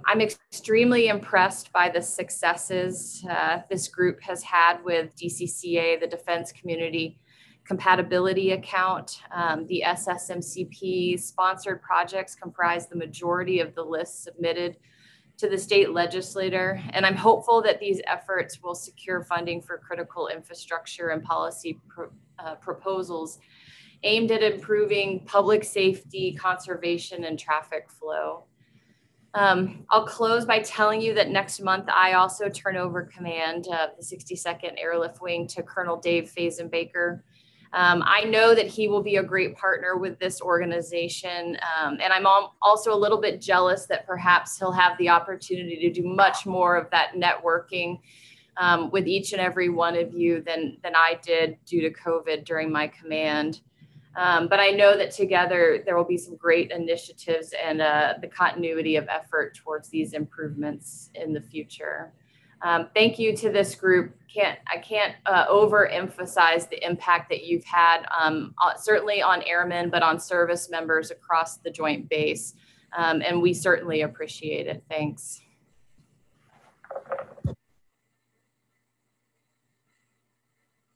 I'm extremely impressed by the successes this group has had with DCCA, the Defense Community Compatibility Account. The SSMCP sponsored projects comprise the majority of the lists submitted to the state legislator, and I'm hopeful that these efforts will secure funding for critical infrastructure and policy proposals aimed at improving public safety, conservation, and traffic flow. I'll close by telling you that next month I also turn over command of the 62nd Airlift Wing to Colonel Dave Fazenbaker. I know that he will be a great partner with this organization, and I'm also a little bit jealous that perhaps he'll have the opportunity to do much more of that networking with each and every one of you than I did due to COVID during my command. But I know that together there will be some great initiatives and the continuity of effort towards these improvements in the future. Thank you to this group. I can't overemphasize the impact that you've had, certainly on airmen, but on service members across the Joint Base. And we certainly appreciate it. Thanks.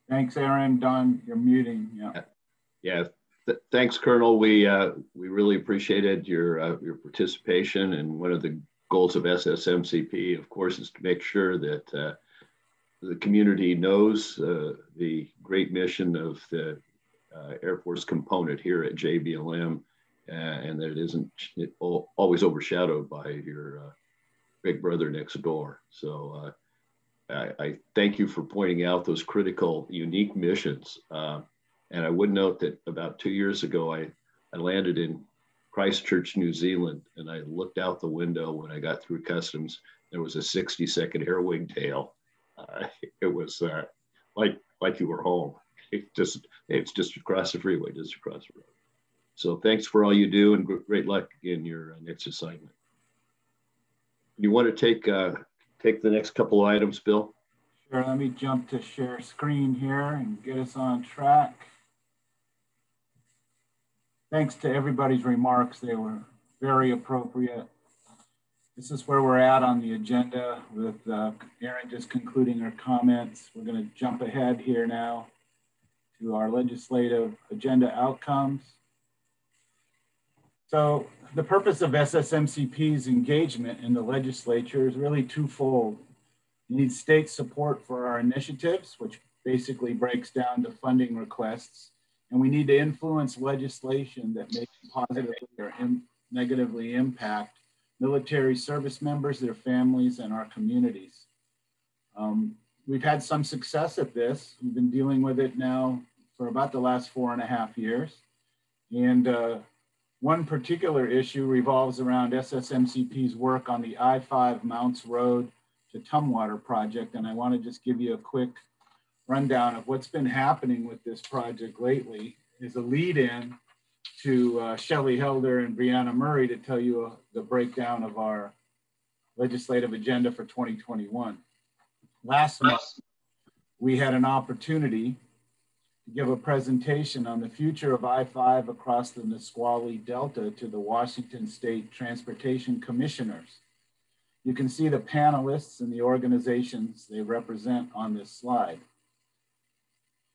Thanks, Aaron. Don, you're muting. Yeah. Yeah, thanks, Colonel. We really appreciated your participation. And one of the goals of SSMCP, of course, is to make sure that the community knows the great mission of the Air Force component here at JBLM, and that it isn't always overshadowed by your big brother next door. So I thank you for pointing out those critical, unique missions. And I would note that about 2 years ago, I landed in Christchurch, New Zealand, and I looked out the window when I got through customs. There was a 62nd Air Wingtail. It was like you were home. It's just across the freeway, just across the road. So thanks for all you do, and great luck in your next assignment. You want to take the next couple of items, Bill? Sure. Let me jump to share screen here and get us on track. Thanks to everybody's remarks. They were very appropriate. This is where we're at on the agenda with Erin just concluding her comments. We're going to jump ahead here now to our legislative agenda outcomes. So the purpose of SSMCP's engagement in the legislature is really twofold. You need state support for our initiatives, which basically breaks down to funding requests, and we need to influence legislation that may positively or negatively impact military service members, their families, and our communities. We've had some success at this. We've been dealing with it now for about the last 4.5 years. And one particular issue revolves around SSMCP's work on the I-5 Mounts Road to Tumwater project. And I want to just give you a quick rundown of what's been happening with this project lately as a lead-in to Shelley Helder and Brianna Murray to tell you the breakdown of our legislative agenda for 2021. Last month, we had an opportunity to give a presentation on the future of I-5 across the Nisqually Delta to the Washington State Transportation Commissioners. You can see the panelists and the organizations they represent on this slide.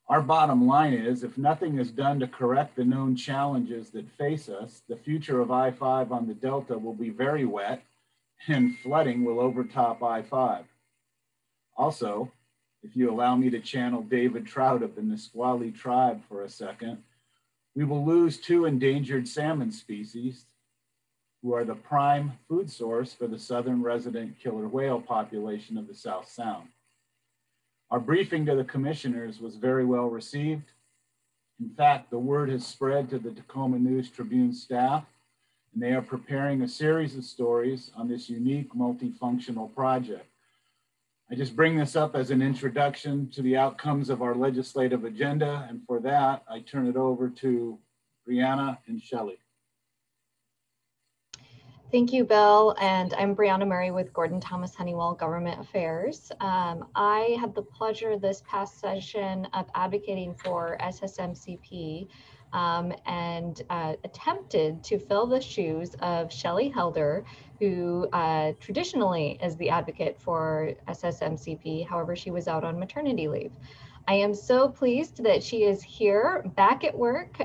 Our bottom line is, if nothing is done to correct the known challenges that face us, the future of I-5 on the Delta will be very wet and flooding will overtop I-5. Also, if you allow me to channel David Trout of the Nisqually tribe for a second, we will lose 2 endangered salmon species who are the prime food source for the southern resident killer whale population of the South Sound. Our briefing to the commissioners was very well received. In fact, the word has spread to the Tacoma News Tribune staff, and they are preparing a series of stories on this unique multifunctional project. I just bring this up as an introduction to the outcomes of our legislative agenda, and for that, I turn it over to Brianna and Shelley. Thank you, Bill. And I'm Brianna Murray with Gordon Thomas Honeywell Government Affairs. I had the pleasure this past session of advocating for SSMCP and attempted to fill the shoes of Shelley Helder, who traditionally is the advocate for SSMCP. However, she was out on maternity leave. I am so pleased that she is here back at work,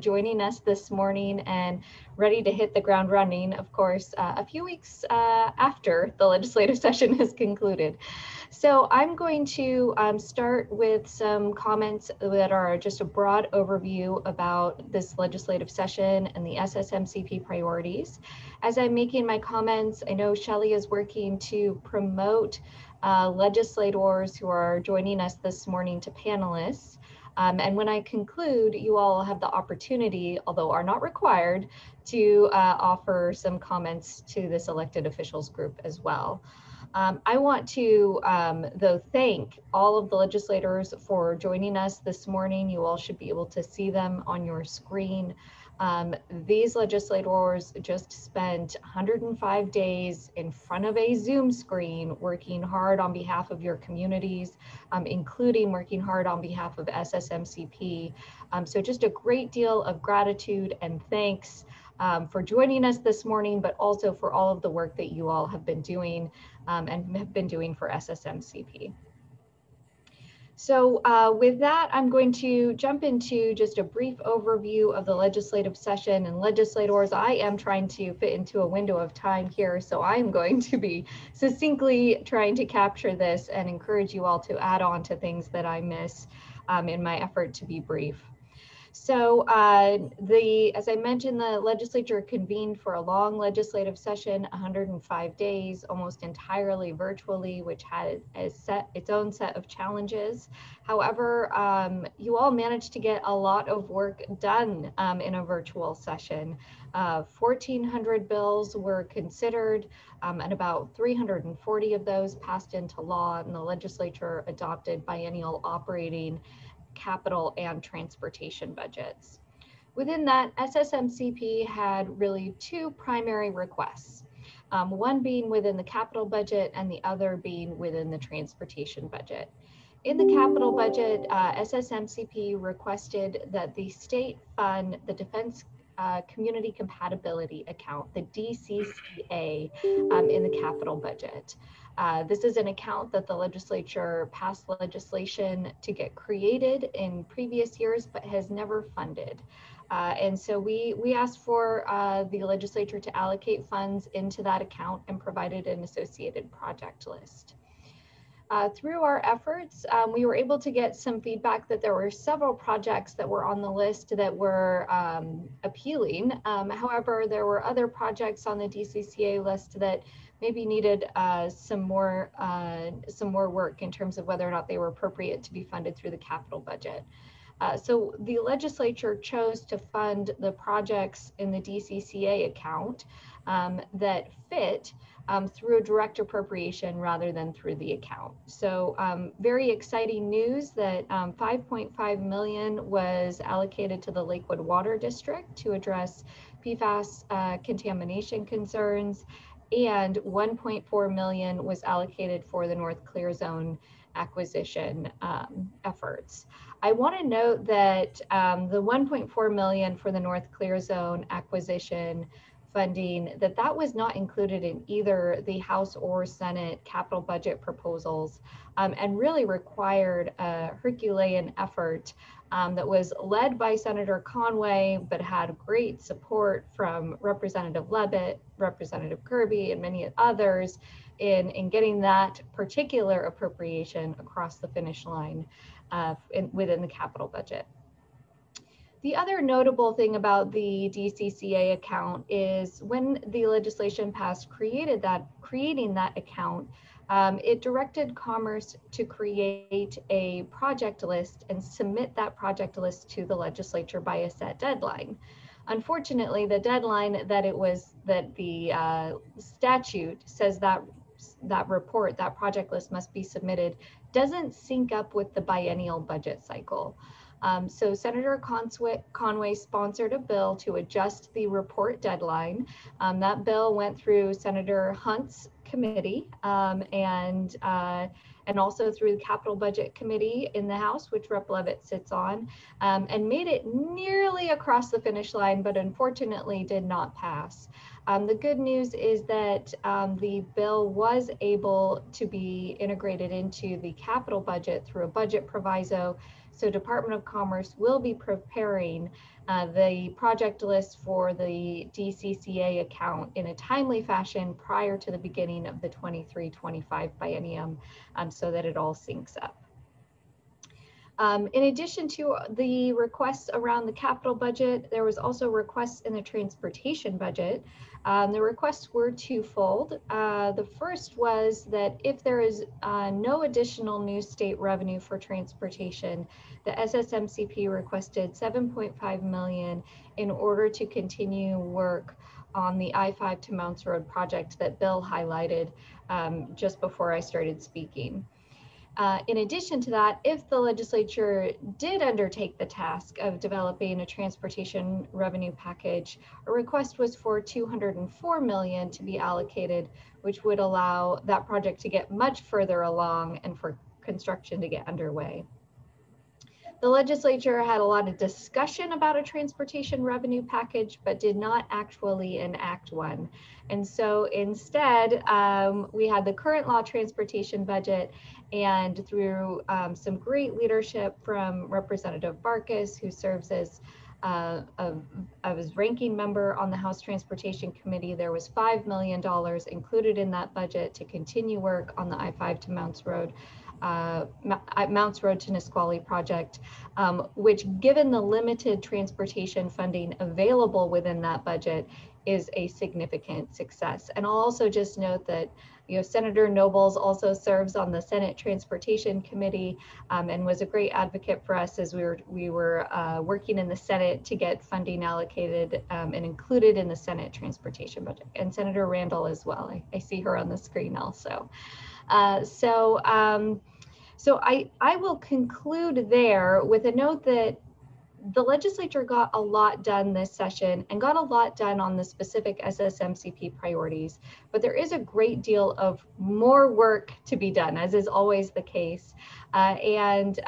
joining us this morning and ready to hit the ground running, of course, a few weeks after the legislative session has concluded. So I'm going to start with some comments that are just a broad overview about this legislative session and the SSMCP priorities. As I'm making my comments, I know Shelley is working to promote legislators who are joining us this morning to panelists. And when I conclude, you all have the opportunity, although are not required, to offer some comments to this elected officials group as well. I want to, though, thank all of the legislators for joining us this morning. You all should be able to see them on your screen. These legislators just spent 105 days in front of a Zoom screen working hard on behalf of your communities, including working hard on behalf of SSMCP. So just a great deal of gratitude and thanks for joining us this morning, but also for all of the work that you all have been doing and have been doing for SSMCP. So with that, I'm going to jump into just a brief overview of the legislative session and legislators. I am trying to fit into a window of time here, so I'm going to be succinctly trying to capture this and encourage you all to add on to things that I miss in my effort to be brief. So as I mentioned, the legislature convened for a long legislative session, 105 days, almost entirely virtually, which had its own set of challenges. However, you all managed to get a lot of work done in a virtual session. 1,400 bills were considered, and about 340 of those passed into law, and the legislature adopted biennial operating, capital, and transportation budgets. Within that, SSMCP had really 2 primary requests, one being within the capital budget and the other being within the transportation budget. In the capital budget, SSMCP requested that the state fund the Defense Community Compatibility Account, the DCCA, in the capital budget. This is an account that the legislature passed legislation to get created in previous years, but has never funded. And so we asked for the legislature to allocate funds into that account and provided an associated project list. Through our efforts, we were able to get some feedback that there were several projects that were on the list that were appealing. However, there were other projects on the DCCA list that maybe needed some more work in terms of whether or not they were appropriate to be funded through the capital budget. So the legislature chose to fund the projects in the DCCA account that fit through a direct appropriation rather than through the account. So very exciting news that 5.5 million was allocated to the Lakewood Water District to address PFAS contamination concerns, and 1.4 million was allocated for the North Clear Zone acquisition efforts. I want to note that the 1.4 million for the North Clear Zone acquisition funding, that was not included in either the House or Senate capital budget proposals, and really required a Herculean effort that was led by Senator Conway, but had great support from Representative Leavitt, Representative Kirby, and many others in getting that particular appropriation across the finish line within the capital budget. The other notable thing about the DCCA account is when the legislation passed creating that account, it directed Commerce to create a project list and submit that project list to the legislature by a set deadline. Unfortunately, the deadline that the statute says that project list must be submitted doesn't sync up with the biennial budget cycle. So Senator Conway sponsored a bill to adjust the report deadline. That bill went through Senator Hunt's committee and also through the Capital Budget Committee in the House, which Rep. Leavitt sits on, and made it nearly across the finish line, but unfortunately did not pass. The good news is that the bill was able to be integrated into the capital budget through a budget proviso. So Department of Commerce will be preparing the project list for the DCCA account in a timely fashion prior to the beginning of the 23-25 biennium, so that it all syncs up. In addition to the requests around the capital budget, there was also requests in the transportation budget. The requests were twofold. The first was that if there is no additional new state revenue for transportation, the SSMCP requested $7.5 million in order to continue work on the I-5 to Mounts Road project that Bill highlighted just before I started speaking. In addition to that, if the legislature did undertake the task of developing a transportation revenue package, a request was for $204 million to be allocated, which would allow that project to get much further along and for construction to get underway. The legislature had a lot of discussion about a transportation revenue package, but did not actually enact one. And so instead, we had the current law transportation budget, and through some great leadership from Representative Barkas, who serves as ranking member on the House Transportation Committee, there was $5 million included in that budget to continue work on the I-5 to Mounts Road to Nisqually project, which, given the limited transportation funding available within that budget, is a significant success. And I'll also just note that Senator Nobles also serves on the Senate Transportation Committee and was a great advocate for us as we were working in the Senate to get funding allocated and included in the Senate transportation budget, and Senator Randall as well. I see her on the screen also. So I will conclude there with a note that the legislature got a lot done this session and got a lot done on the specific SSMCP priorities, but there is a great deal of more work to be done, as is always the case. And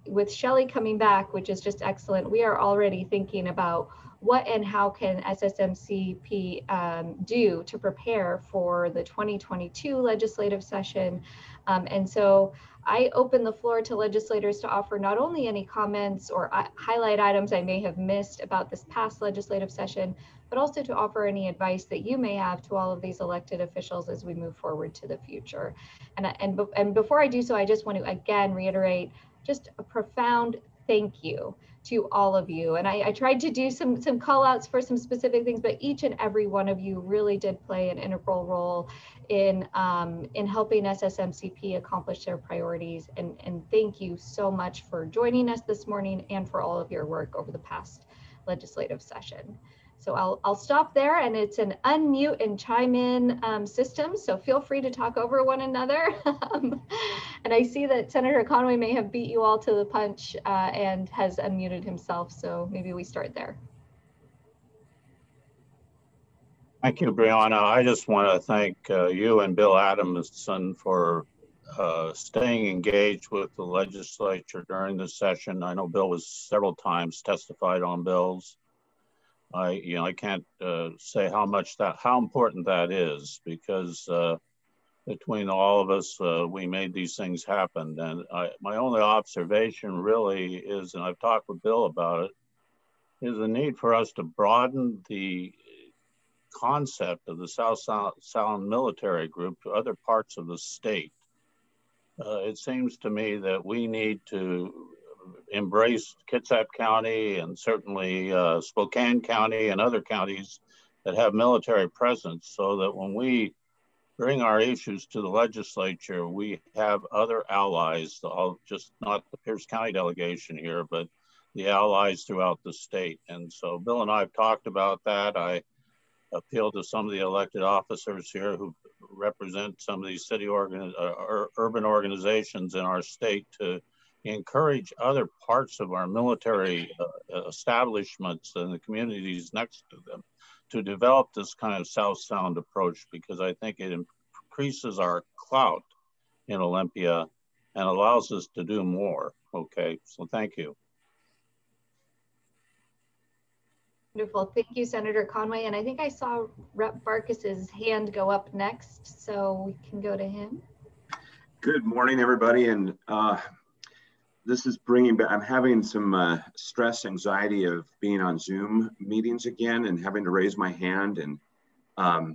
with Shelley coming back, which is just excellent, we are already thinking about what and how can SSMCP do to prepare for the 2022 legislative session. And so I open the floor to legislators to offer not only any comments or highlight items I may have missed about this past legislative session, but also to offer any advice that you may have to all of these elected officials as we move forward to the future. And before I do so, I just want to again reiterate just a profound thank you to all of you. And I tried to do some call outs for some specific things, but each and every one of you really did play an integral role in helping SSMCP accomplish their priorities. And thank you so much for joining us this morning and for all of your work over the past legislative session. So I'll stop there, and it's an unmute and chime in system, so feel free to talk over one another. And I see that Senator Conway may have beat you all to the punch and has unmuted himself, so maybe we start there. Thank you, Brianna. I just want to thank you and Bill Adamson for staying engaged with the legislature during the session. I know Bill was several times testified on bills. I can't say how important that is, because between all of us, we made these things happen. And my only observation really is, and I've talked with Bill about it, is the need for us to broaden the concept of the South Sound Military Group to other parts of the state. It seems to me that we need to embrace Kitsap County and certainly Spokane County and other counties that have military presence, so that when we bring our issues to the legislature, we have other allies, just not the Pierce County delegation here, but the allies throughout the state. And so Bill and I have talked about that. I appeal to some of the elected officers here who represent some of these urban organizations in our state to encourage other parts of our military establishments and the communities next to them to develop this kind of South Sound approach, because I think it increases our clout in Olympia and allows us to do more. Okay, so thank you. Wonderful. Thank you, Senator Conway. And I think I saw Rep. Barkis's hand go up next, so we can go to him. Good morning, everybody. And this is bringing back, I'm having some stress, anxiety of being on Zoom meetings again and having to raise my hand. And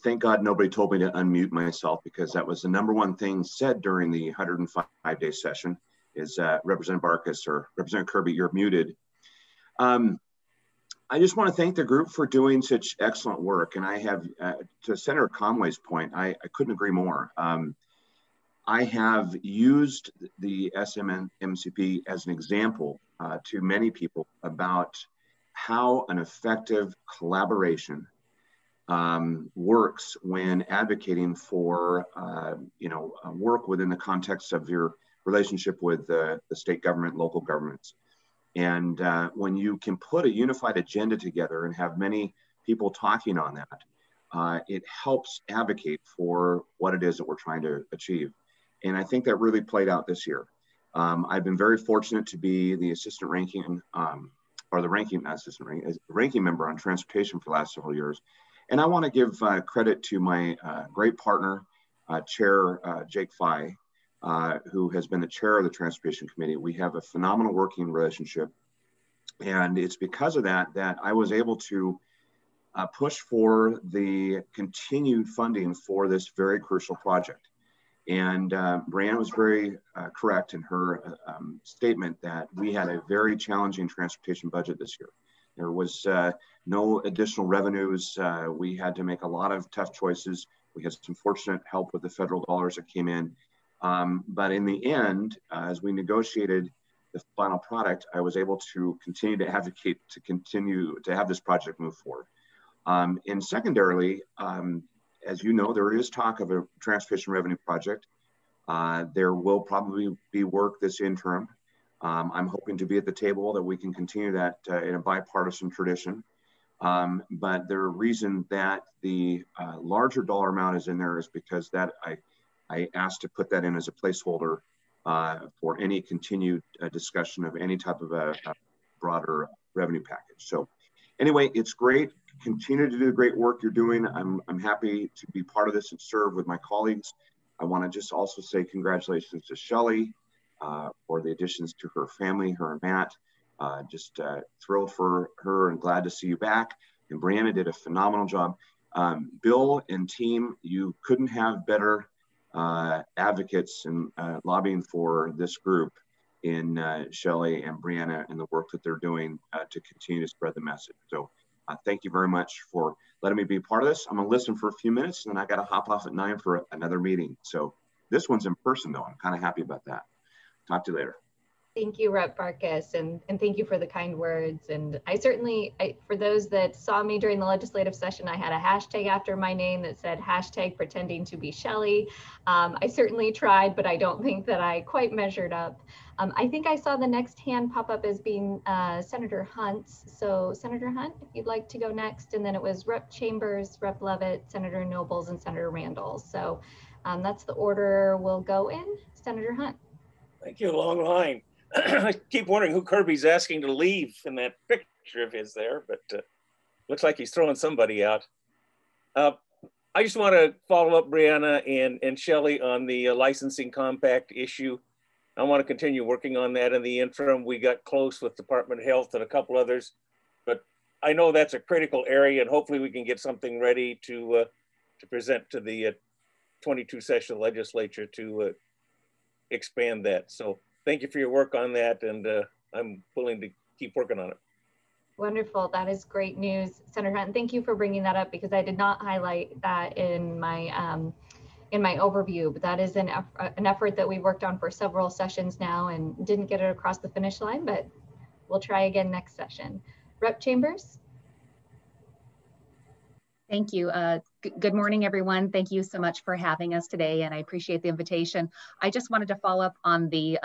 thank God nobody told me to unmute myself, because that was the #1 thing said during the 105-day session is Representative Barkis or Representative Kirby, you're muted. I just want to thank the group for doing such excellent work. And I have, to Senator Conway's point, I couldn't agree more. I have used the SSMCP as an example to many people about how an effective collaboration works when advocating for work within the context of your relationship with the state government, local governments. And when you can put a unified agenda together and have many people talking on that, it helps advocate for what it is that we're trying to achieve. And I think that really played out this year. I've been very fortunate to be the assistant ranking, or the ranking, not assistant ranking, ranking member on transportation for the last several years. And I want to give credit to my great partner, Chair Jake Fye, who has been the chair of the Transportation Committee. We have a phenomenal working relationship. And it's because of that that I was able to push for the continued funding for this very crucial project. And Brianna was very correct in her statement that we had a very challenging transportation budget this year. There was no additional revenues. We had to make a lot of tough choices. We had some fortunate help with the federal dollars that came in. But in the end, as we negotiated the final product, I was able to continue to advocate to continue to have this project move forward. And secondarily, as you know, there is talk of a transportation revenue project. There will probably be work this interim. I'm hoping to be at the table that we can continue that in a bipartisan tradition. But the reason that the larger dollar amount is in there is because that I asked to put that in as a placeholder for any continued discussion of any type of a broader revenue package. So anyway, it's great. Continue to do the great work you're doing. I'm happy to be part of this and serve with my colleagues. I want to just also say congratulations to Shelley for the additions to her family, her and Matt. Just thrilled for her and glad to see you back. And Brianna did a phenomenal job. Bill and team, you couldn't have better advocates and lobbying for this group in Shelley and Brianna and the work that they're doing to continue to spread the message. So thank you very much for letting me be part of this. I'm gonna listen for a few minutes and then I gotta hop off at 9 for another meeting. So this one's in person though. I'm kind of happy about that. Talk to you later. Thank you, Rep. Barkas, and thank you for the kind words. And I certainly, for those that saw me during the legislative session, I had a hashtag after my name that said hashtag pretending to be Shelley. I certainly tried, but I don't think that I quite measured up. I think I saw the next hand pop up as being Senator Hunt's. So Senator Hunt, if you'd like to go next, and then it was Rep. Chambers, Rep. Levitt, Senator Nobles, and Senator Randall. So that's the order we'll go in. Senator Hunt. Thank you, long line. I keep wondering who Kirby's asking to leave in that picture of his there, but looks like he's throwing somebody out. I just want to follow up Brianna and Shelley on the licensing compact issue. I want to continue working on that in the interim. We got close with Department of Health and a couple others, but I know that's a critical area and hopefully we can get something ready to present to the 22 session legislature to expand that. So thank you for your work on that, and I'm willing to keep working on it. Wonderful, that is great news, Senator Hunt. Thank you for bringing that up because I did not highlight that in my overview, but that is an effort that we've worked on for several sessions now and didn't get it across the finish line, but we'll try again next session. Rep. Chambers. Thank you. Good morning, everyone. Thank you so much for having us today, and I appreciate the invitation. I just wanted to follow up on the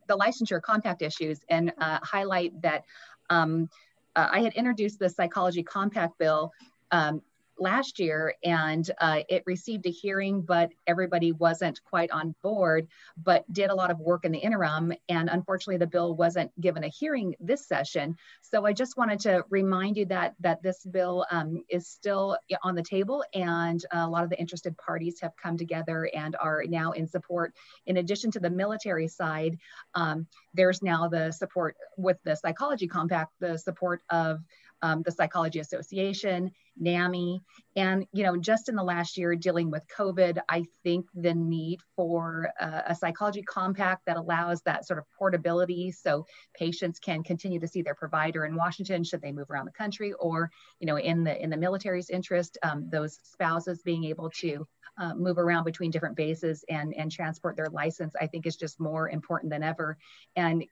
licensure compact issues and highlight that I had introduced the psychology compact bill last year, and it received a hearing, but everybody wasn't quite on board, but did a lot of work in the interim. And unfortunately, the bill wasn't given a hearing this session. So I just wanted to remind you that this bill is still on the table, and a lot of the interested parties have come together and are now in support. In addition to the military side, there's now the support with the psychology compact, the support of the Psychology Association, NAMI, and just in the last year dealing with COVID, I think the need for a psychology compact that allows that sort of portability so patients can continue to see their provider in Washington should they move around the country, or in the military's interest, those spouses being able to move around between different bases and transport their license, I think is just more important than ever. And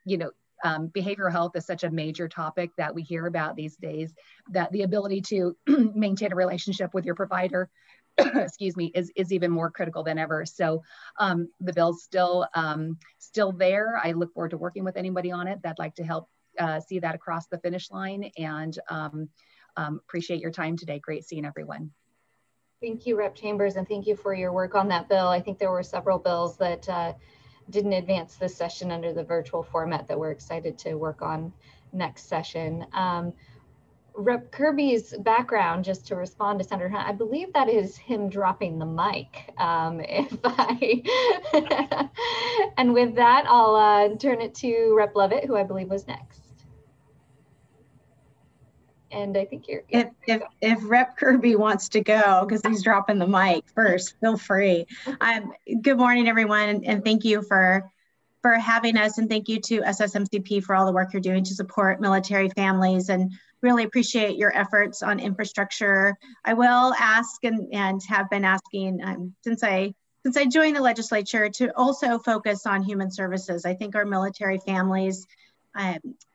behavioral health is such a major topic that we hear about these days, that the ability to maintain a relationship with your provider, excuse me, is even more critical than ever. So the bill's still there. I look forward to working with anybody on it that'd like to help see that across the finish line, and appreciate your time today. Great seeing everyone. Thank you, Rep. Chambers, and thank you for your work on that bill. I think there were several bills that didn't advance this session under the virtual format that we're excited to work on next session. Rep. Kirby's background, just to respond to Senator Hunt, I believe that is him dropping the mic. And with that, I'll turn it to Rep. Levitt, who I believe was next. And I think you're, yeah. If Rep. Kirby wants to go, because he's dropping the mic first, feel free. Good morning, everyone, and thank you for having us, and thank you to SSMCP for all the work you're doing to support military families, and really appreciate your efforts on infrastructure. I will ask and have been asking since I joined the legislature to also focus on human services. I think our military families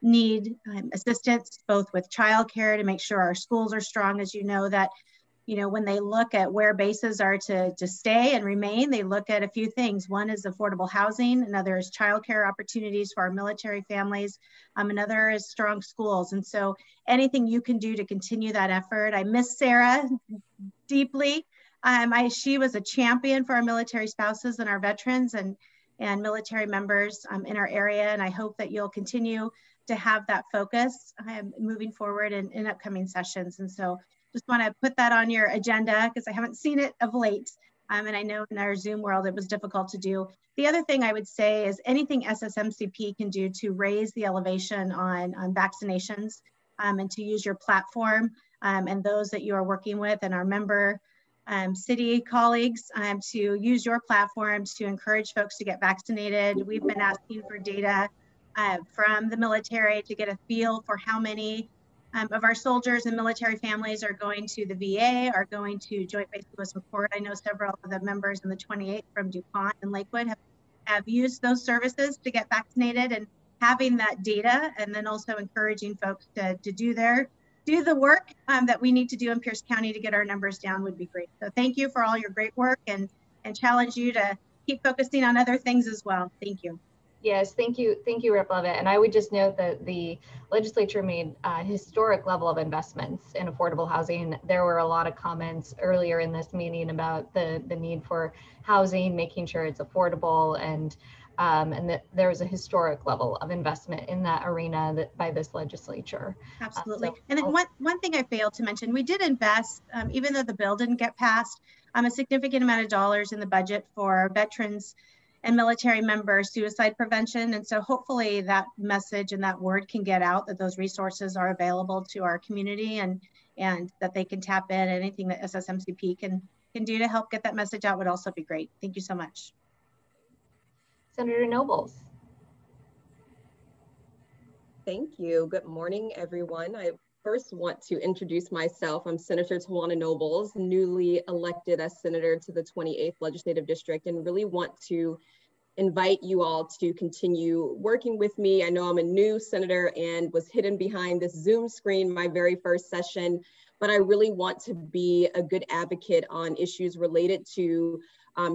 need assistance both with childcare to make sure our schools are strong. As you know, that when they look at where bases are to stay and remain, they look at a few things. One is affordable housing, another is childcare opportunities for our military families, another is strong schools. And so anything you can do to continue that effort. I miss Sarah deeply. She was a champion for our military spouses and our veterans and military members in our area. And I hope that you'll continue have that focus moving forward in upcoming sessions. And so just want to put that on your agenda because I haven't seen it of late. And I know in our Zoom world, it was difficult to do. The other thing I would say is anything SSMCP can do to raise the elevation on vaccinations and to use your platform and those that you are working with and our member city colleagues to use your platform to encourage folks to get vaccinated. We've been asking for data from the military to get a feel for how many of our soldiers and military families are going to the VA, are going to Joint Base Lewis McChord. I know several of the members in the 28th from DuPont and Lakewood have used those services to get vaccinated, and having that data and then also encouraging folks to do the work that we need to do in Pierce County to get our numbers down would be great. So thank you for all your great work and challenge you to keep focusing on other things as well. Thank you. Yes, thank you, Rep. Levitt. And I would just note that the legislature made a historic level of investments in affordable housing. There were a lot of comments earlier in this meeting about the need for housing, making sure it's affordable, and that there was a historic level of investment in that arena by this legislature. Absolutely. And then one thing I failed to mention, we did invest, even though the bill didn't get passed, a significant amount of dollars in the budget for veterans and military members suicide prevention. And so hopefully that message and that word can get out, that those resources are available to our community and that they can tap in. Anything that SSMCP can do to help get that message out would also be great. Thank you so much. Senator Nobles. Thank you. Good morning, everyone. I first want to introduce myself. I'm Senator Tawana Nobles, newly elected as Senator to the 28th Legislative District, and really want to invite you all to continue working with me. I know I'm a new senator and was hidden behind this Zoom screen my very first session, but I really want to be a good advocate on issues related to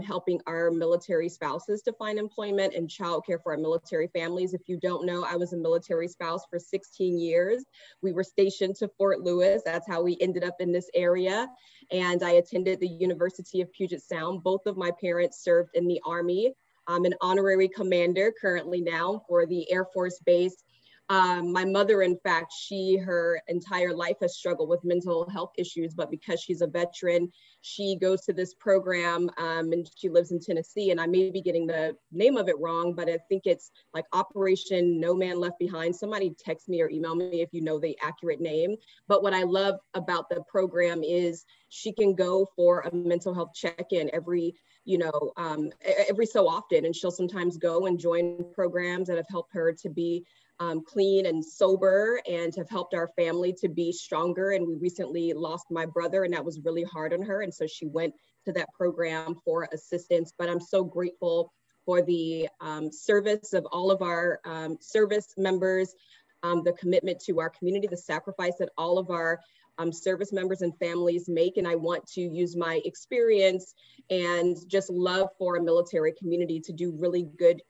helping our military spouses to find employment and childcare for our military families. If you don't know, I was a military spouse for 16 years. We were stationed to Fort Lewis. That's how we ended up in this area. And I attended the University of Puget Sound. Both of my parents served in the Army. I'm an honorary commander currently now for the Air Force Base. My mother, in fact, her entire life has struggled with mental health issues, but because she's a veteran, she goes to this program and she lives in Tennessee, and I may be getting the name of it wrong, but I think it's like Operation No Man Left Behind. Somebody text me or email me if you know the accurate name. But what I love about the program is she can go for a mental health check-in every so often, and she'll sometimes go and join programs that have helped her to be clean and sober and have helped our family to be stronger. And we recently lost my brother, and that was really hard on her. And so she went to that program for assistance. But I'm so grateful for the service of all of our service members, the commitment to our community, the sacrifice that all of our service members and families make. And I want to use my experience and just love for a military community to do really good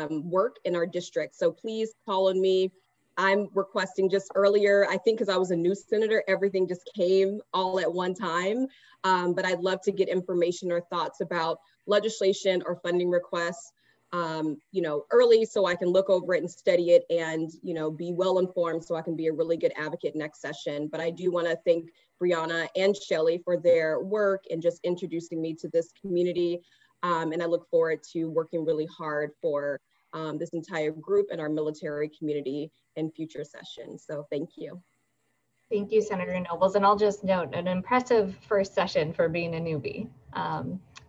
work in our district. So please call on me. I'm requesting just earlier, I think because I was a new senator, everything just came all at one time. But I'd love to get information or thoughts about legislation or funding requests, early so I can look over it and study it and, be well informed so I can be a really good advocate next session. But I do want to thank Brianna and Shelley for their work and just introducing me to this community. And I look forward to working really hard for this entire group and our military community in future sessions. So thank you. Thank you, Senator Nobles. And I'll just note an impressive first session for being a newbie.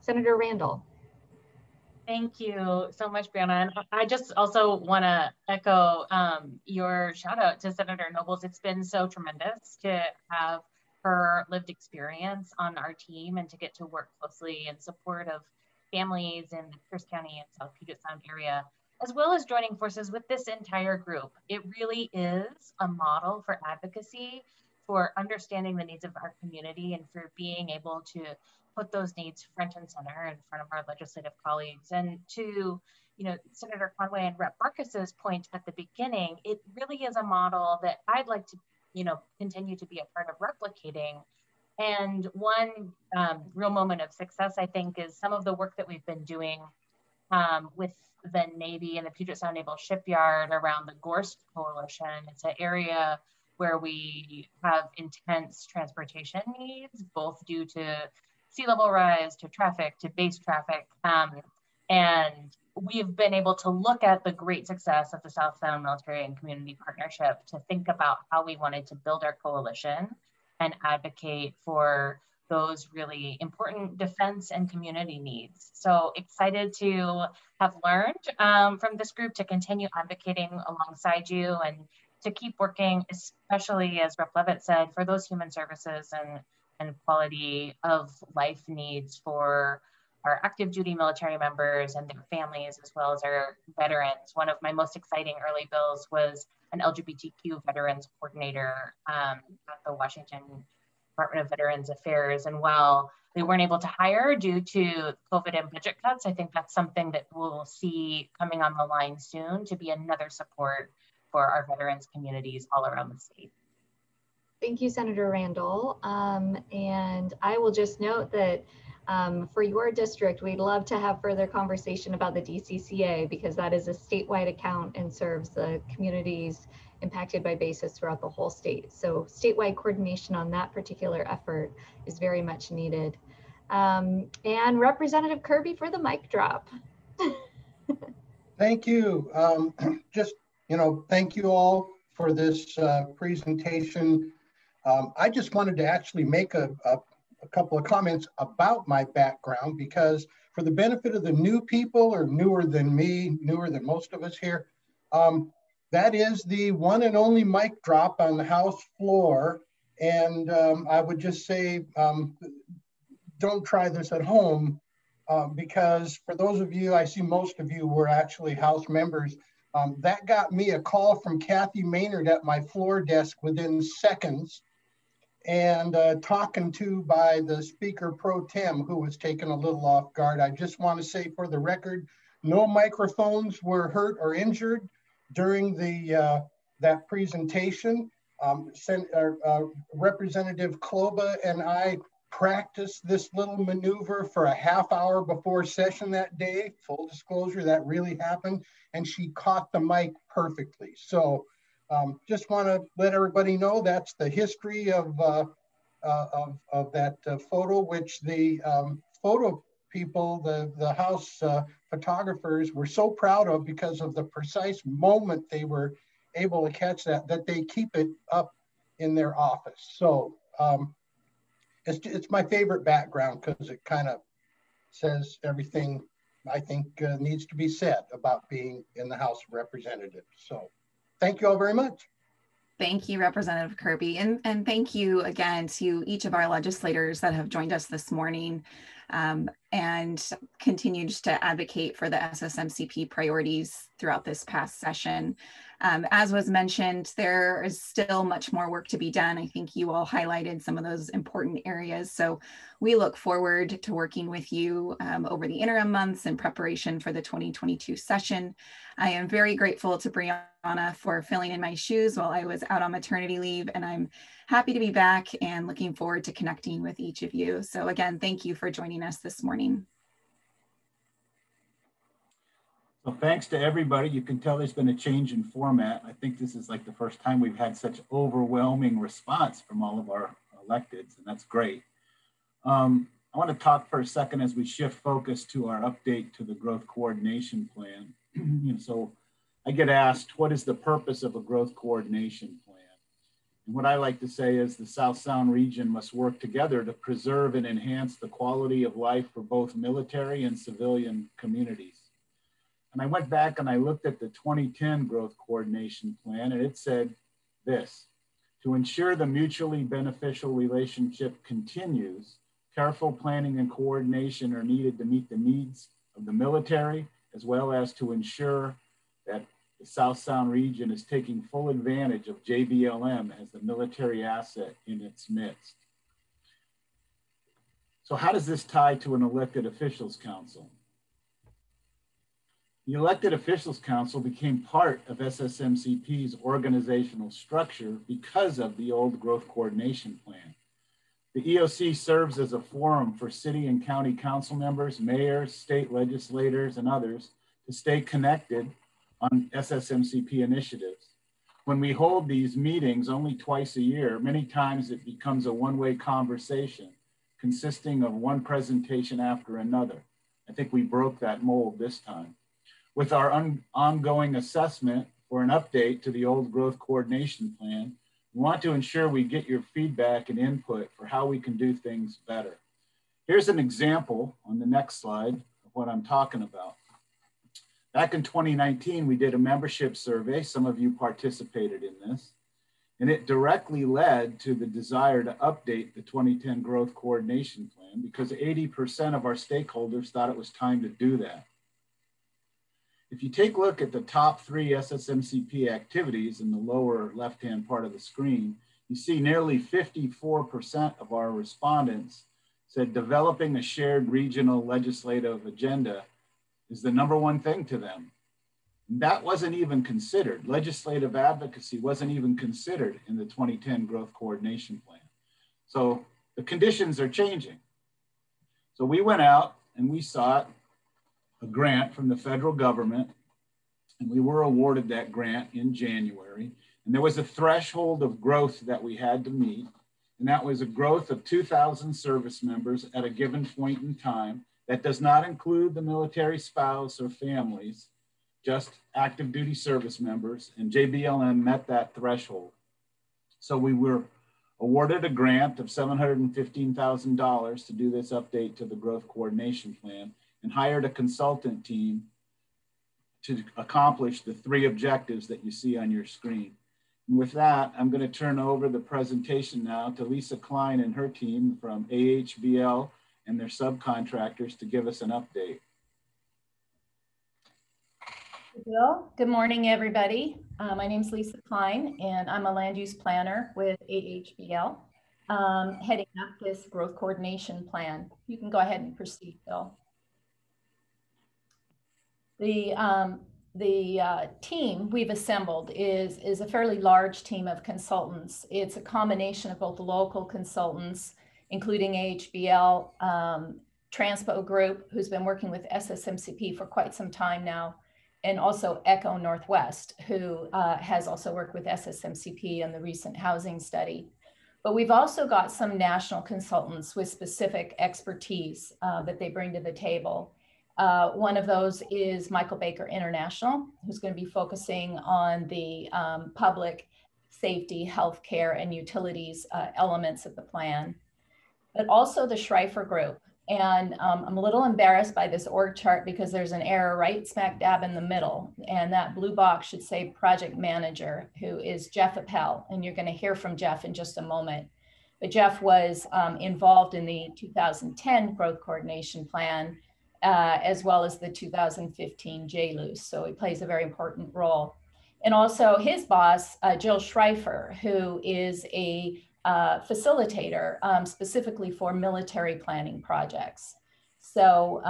Senator Randall. Thank you so much, Brianna. And I just also want to echo your shout out to Senator Nobles. It's been so tremendous to have her lived experience on our team and to get to work closely in support of families in the Pierce County and South Puget Sound area, as well as joining forces with this entire group. It really is a model for advocacy, for understanding the needs of our community, and for being able to put those needs front and center in front of our legislative colleagues. And to, Senator Conway and Rep. Farkas's point at the beginning, it really is a model that I'd like to, continue to be a part of replicating. And one real moment of success, I think, is some of the work that we've been doing with the Navy and the Puget Sound Naval Shipyard around the Gorst Coalition. It's an area where we have intense transportation needs, both due to sea level rise, to traffic, to base traffic. And we've been able to look at the great success of the South Sound Military and Community Partnership to think about how we wanted to build our coalition and advocate for those really important defense and community needs. So excited to have learned from this group to continue advocating alongside you and to keep working, especially as Rep. Levitt said, for those human services and quality of life needs for our active duty military members and their families, as well as our veterans. One of my most exciting early bills was an LGBTQ veterans coordinator at the Washington Department of Veterans Affairs. And while they weren't able to hire due to COVID and budget cuts, I think that's something that we'll see coming on the line soon to be another support for our veterans communities all around the state. Thank you, Senator Randall. And I will just note that for your district, we'd love to have further conversation about the DCCA because that is a statewide account and serves the communities impacted by bases throughout the whole state. So statewide coordination on that particular effort is very much needed. And Representative Kirby for the mic drop. Thank you. Thank you all for this presentation. I just wanted to actually make a couple of comments about my background because for the benefit of the new people or newer than me, newer than most of us here, that is the one and only mic drop on the House floor. And I would just say, don't try this at home because for those of you, I see most of you were actually House members. That got me a call from Kathy Maynard at my floor desk within seconds and talking to by the Speaker Pro Tem who was taken a little off guard. I just want to say for the record, no microphones were hurt or injured during that presentation. Representative Kloba and I practiced this little maneuver for a half hour before session that day. Full disclosure, that really happened. And she caught the mic perfectly. So just want to let everybody know that's the history of that photo, which the photo people, the House photographers were so proud of because of the precise moment they were able to catch that they keep it up in their office. So it's my favorite background because it kind of says everything I think needs to be said about being in the House of Representatives. So thank you all very much. Thank you, Representative Kirby. And thank you again to each of our legislators that have joined us this morning and continued to advocate for the SSMCP priorities throughout this past session. As was mentioned, there is still much more work to be done. I think you all highlighted some of those important areas. So we look forward to working with you over the interim months in preparation for the 2022 session. I am very grateful to Brianna for filling in my shoes while I was out on maternity leave, and I'm happy to be back and looking forward to connecting with each of you. So again, thank you for joining us this morning. So thanks to everybody. You can tell there's been a change in format. I think this is like the first time we've had such overwhelming response from all of our electeds, and that's great. I want to talk for a second as we shift focus to our update to the growth coordination plan. So I get asked, what is the purpose of a growth coordination plan? And what I like to say is the South Sound region must work together to preserve and enhance the quality of life for both military and civilian communities. And I went back and I looked at the 2010 growth coordination plan, and it said this: to ensure the mutually beneficial relationship continues, careful planning and coordination are needed to meet the needs of the military, as well as to ensure that the South Sound region is taking full advantage of JBLM as the military asset in its midst. So how does this tie to an elected officials council? The Elected Officials Council became part of SSMCP's organizational structure because of the old growth coordination plan. The EOC serves as a forum for city and county council members, mayors, state legislators, and others to stay connected on SSMCP initiatives. When we hold these meetings only twice a year, many times it becomes a one-way conversation consisting of one presentation after another. I think we broke that mold this time. With our ongoing assessment for an update to the old growth coordination plan, we want to ensure we get your feedback and input for how we can do things better. Here's an example on the next slide of what I'm talking about. Back in 2019, we did a membership survey. Some of you participated in this, and it directly led to the desire to update the 2010 Growth Coordination Plan because 80% of our stakeholders thought it was time to do that. If you take a look at the top 3 SSMCP activities in the lower left-hand part of the screen, you see nearly 54% of our respondents said developing a shared regional legislative agenda is the #1 thing to them. That wasn't even considered. Legislative advocacy wasn't even considered in the 2010 Growth Coordination Plan. So the conditions are changing. So we went out and we sought a grant from the federal government, and we were awarded that grant in January. And there was a threshold of growth that we had to meet, and that was a growth of 2,000 service members at a given point in time. That does not include the military spouse or families, just active duty service members, and JBLM met that threshold. So we were awarded a grant of $715,000 to do this update to the Growth Coordination Plan and hired a consultant team to accomplish the 3 objectives that you see on your screen. And with that, I'm going to turn over the presentation now to Lisa Klein and her team from AHBL and their subcontractors to give us an update. Bill, good morning, everybody. My name is Lisa Klein, and I'm a land use planner with AHBL, heading up this growth coordination plan. You can go ahead and proceed, Bill. The team we've assembled is a fairly large team of consultants. It's a combination of both local consultants, including AHBL, Transpo Group, who's been working with SSMCP for quite some time now, and also ECHO Northwest, who has also worked with SSMCP on the recent housing study. But we've also got some national consultants with specific expertise that they bring to the table. One of those is Michael Baker International, who's going to be focusing on the public safety, healthcare, and utilities elements of the plan, but also the Schreifer Group. And I'm a little embarrassed by this org chart because there's an error right smack dab in the middle. And that blue box should say project manager, who is Jeff Appel. And you're going to hear from Jeff in just a moment. But Jeff was involved in the 2010 Growth Coordination Plan, as well as the 2015 JLUS. So he plays a very important role. And also his boss, Jill Schreifer, who is a facilitator specifically for military planning projects. So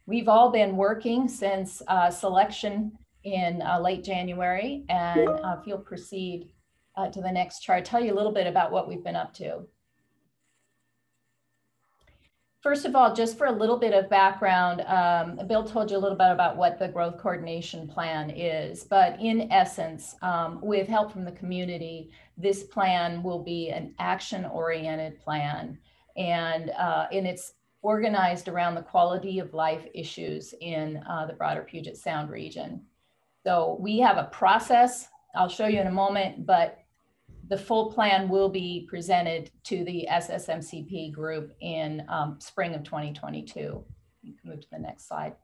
we've all been working since selection in late January, and if you'll proceed to the next chart, tell you a little bit about what we've been up to. First of all, just for a little bit of background, Bill told you a little bit about what the Growth Coordination Plan is, but in essence, with help from the community, this plan will be an action-oriented plan, and it's organized around the quality of life issues in the broader Puget Sound region. So we have a process, I'll show you in a moment, but the full plan will be presented to the SSMCP group in spring of 2022. You can move to the next slide.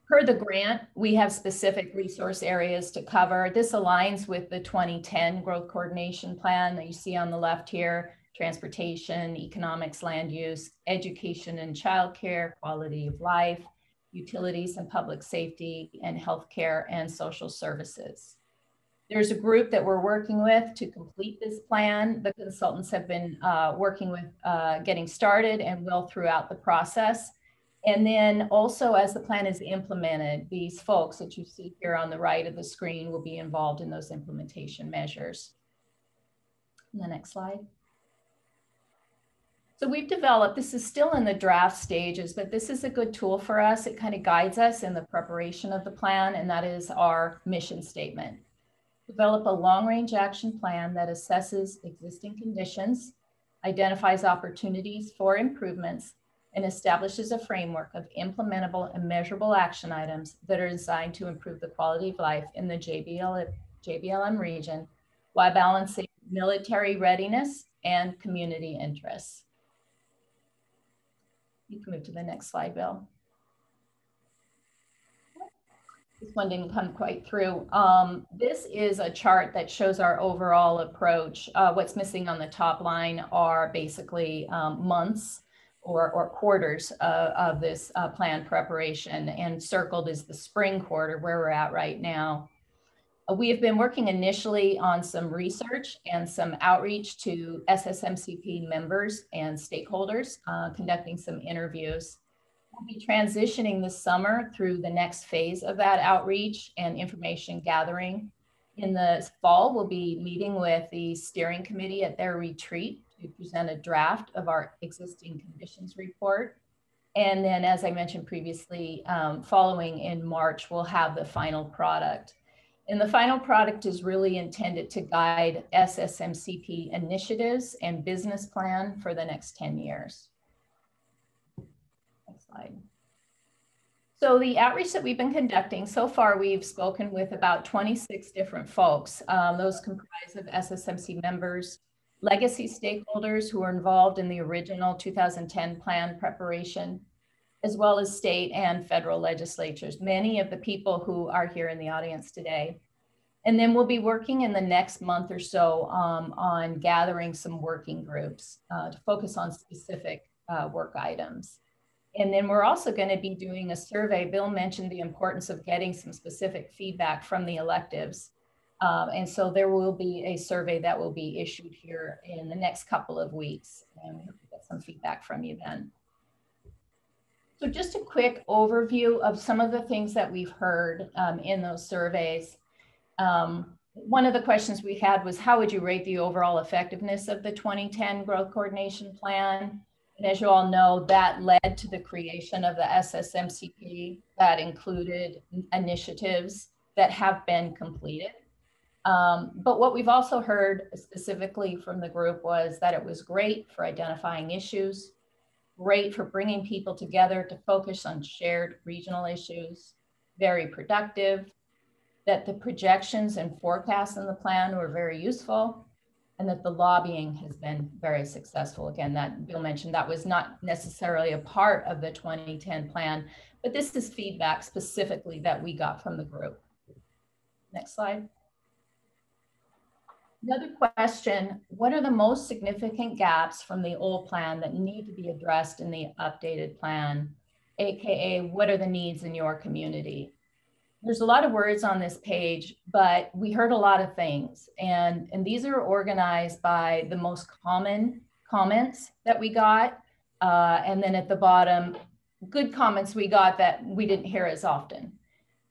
Per the grant, we have specific resource areas to cover. This aligns with the 2010 Growth Coordination Plan that you see on the left here: transportation, economics, land use, education and childcare, quality of life, utilities and public safety, and healthcare and social services. There's a group that we're working with to complete this plan. The consultants have been working with getting started and will throughout the process. And then also, as the plan is implemented, these folks that you see here on the right of the screen will be involved in those implementation measures. The next slide. So we've developed, this is still in the draft stages, but this is a good tool for us. It kind of guides us in the preparation of the plan, and that is our mission statement. Develop a long-range action plan that assesses existing conditions, identifies opportunities for improvements, and establishes a framework of implementable and measurable action items that are designed to improve the quality of life in the JBLM region while balancing military readiness and community interests. You can move to the next slide, Bill. This one didn't come quite through. This is a chart that shows our overall approach. What's missing on the top line are basically months or quarters of this plan preparation, and circled is the spring quarter where we're at right now. We have been working initially on some research and some outreach to SSMCP members and stakeholders, conducting some interviews. We'll be transitioning this summer through the next phase of that outreach and information gathering. In the fall, we'll be meeting with the steering committee at their retreat to present a draft of our existing conditions report. And then, as I mentioned previously, following in March, we'll have the final product. And the final product is really intended to guide SSMCP initiatives and business plan for the next 10 years. Next slide. So the outreach that we've been conducting, so far we've spoken with about 26 different folks. Those comprise of SSMC members, legacy stakeholders who are involved in the original 2010 plan preparation, as well as state and federal legislatures, many of the people who are here in the audience today. And then we'll be working in the next month or so on gathering some working groups to focus on specific work items. And then we're also going to be doing a survey. Bill mentioned the importance of getting some specific feedback from the electives. And so there will be a survey that will be issued here in the next couple of weeks, and we hope to get some feedback from you then. So just a quick overview of some of the things that we've heard in those surveys. One of the questions we had was, how would you rate the overall effectiveness of the 2010 Growth Coordination Plan? And as you all know, that led to the creation of the SSMCP that included initiatives that have been completed. But what we've also heard specifically from the group was that it was great for identifying issues, great for bringing people together to focus on shared regional issues, very productive, that the projections and forecasts in the plan were very useful, and that the lobbying has been very successful. Again, that Bill mentioned that was not necessarily a part of the 2010 plan, but this is feedback specifically that we got from the group. Next slide. Another question, what are the most significant gaps from the old plan that need to be addressed in the updated plan? AKA, what are the needs in your community? There's a lot of words on this page, but we heard a lot of things. And these are organized by the most common comments that we got. And then at the bottom, good comments we got that we didn't hear as often.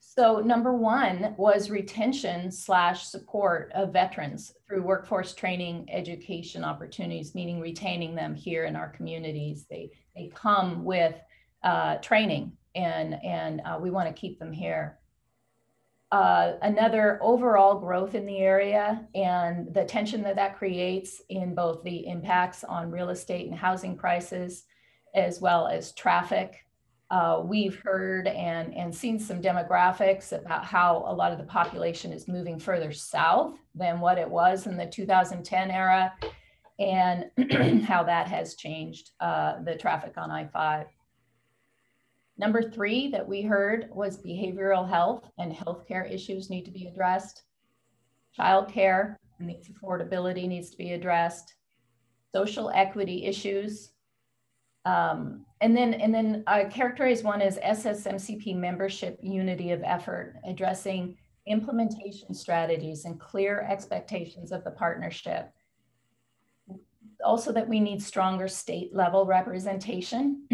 So number one was retention / support of veterans through workforce training, education opportunities, meaning retaining them here in our communities. They come with training, and we want to keep them here. Another, overall growth in the area and the tension that creates in both the impacts on real estate and housing prices, as well as traffic. We've heard and seen some demographics about how a lot of the population is moving further south than what it was in the 2010 era, and how that has changed the traffic on I-5. Number three that we heard was behavioral health and healthcare issues need to be addressed. Childcare and its affordability needs to be addressed. Social equity issues. And then characterized one as SSMCP membership unity of effort, addressing implementation strategies and clear expectations of the partnership. Also that we need stronger state level representation.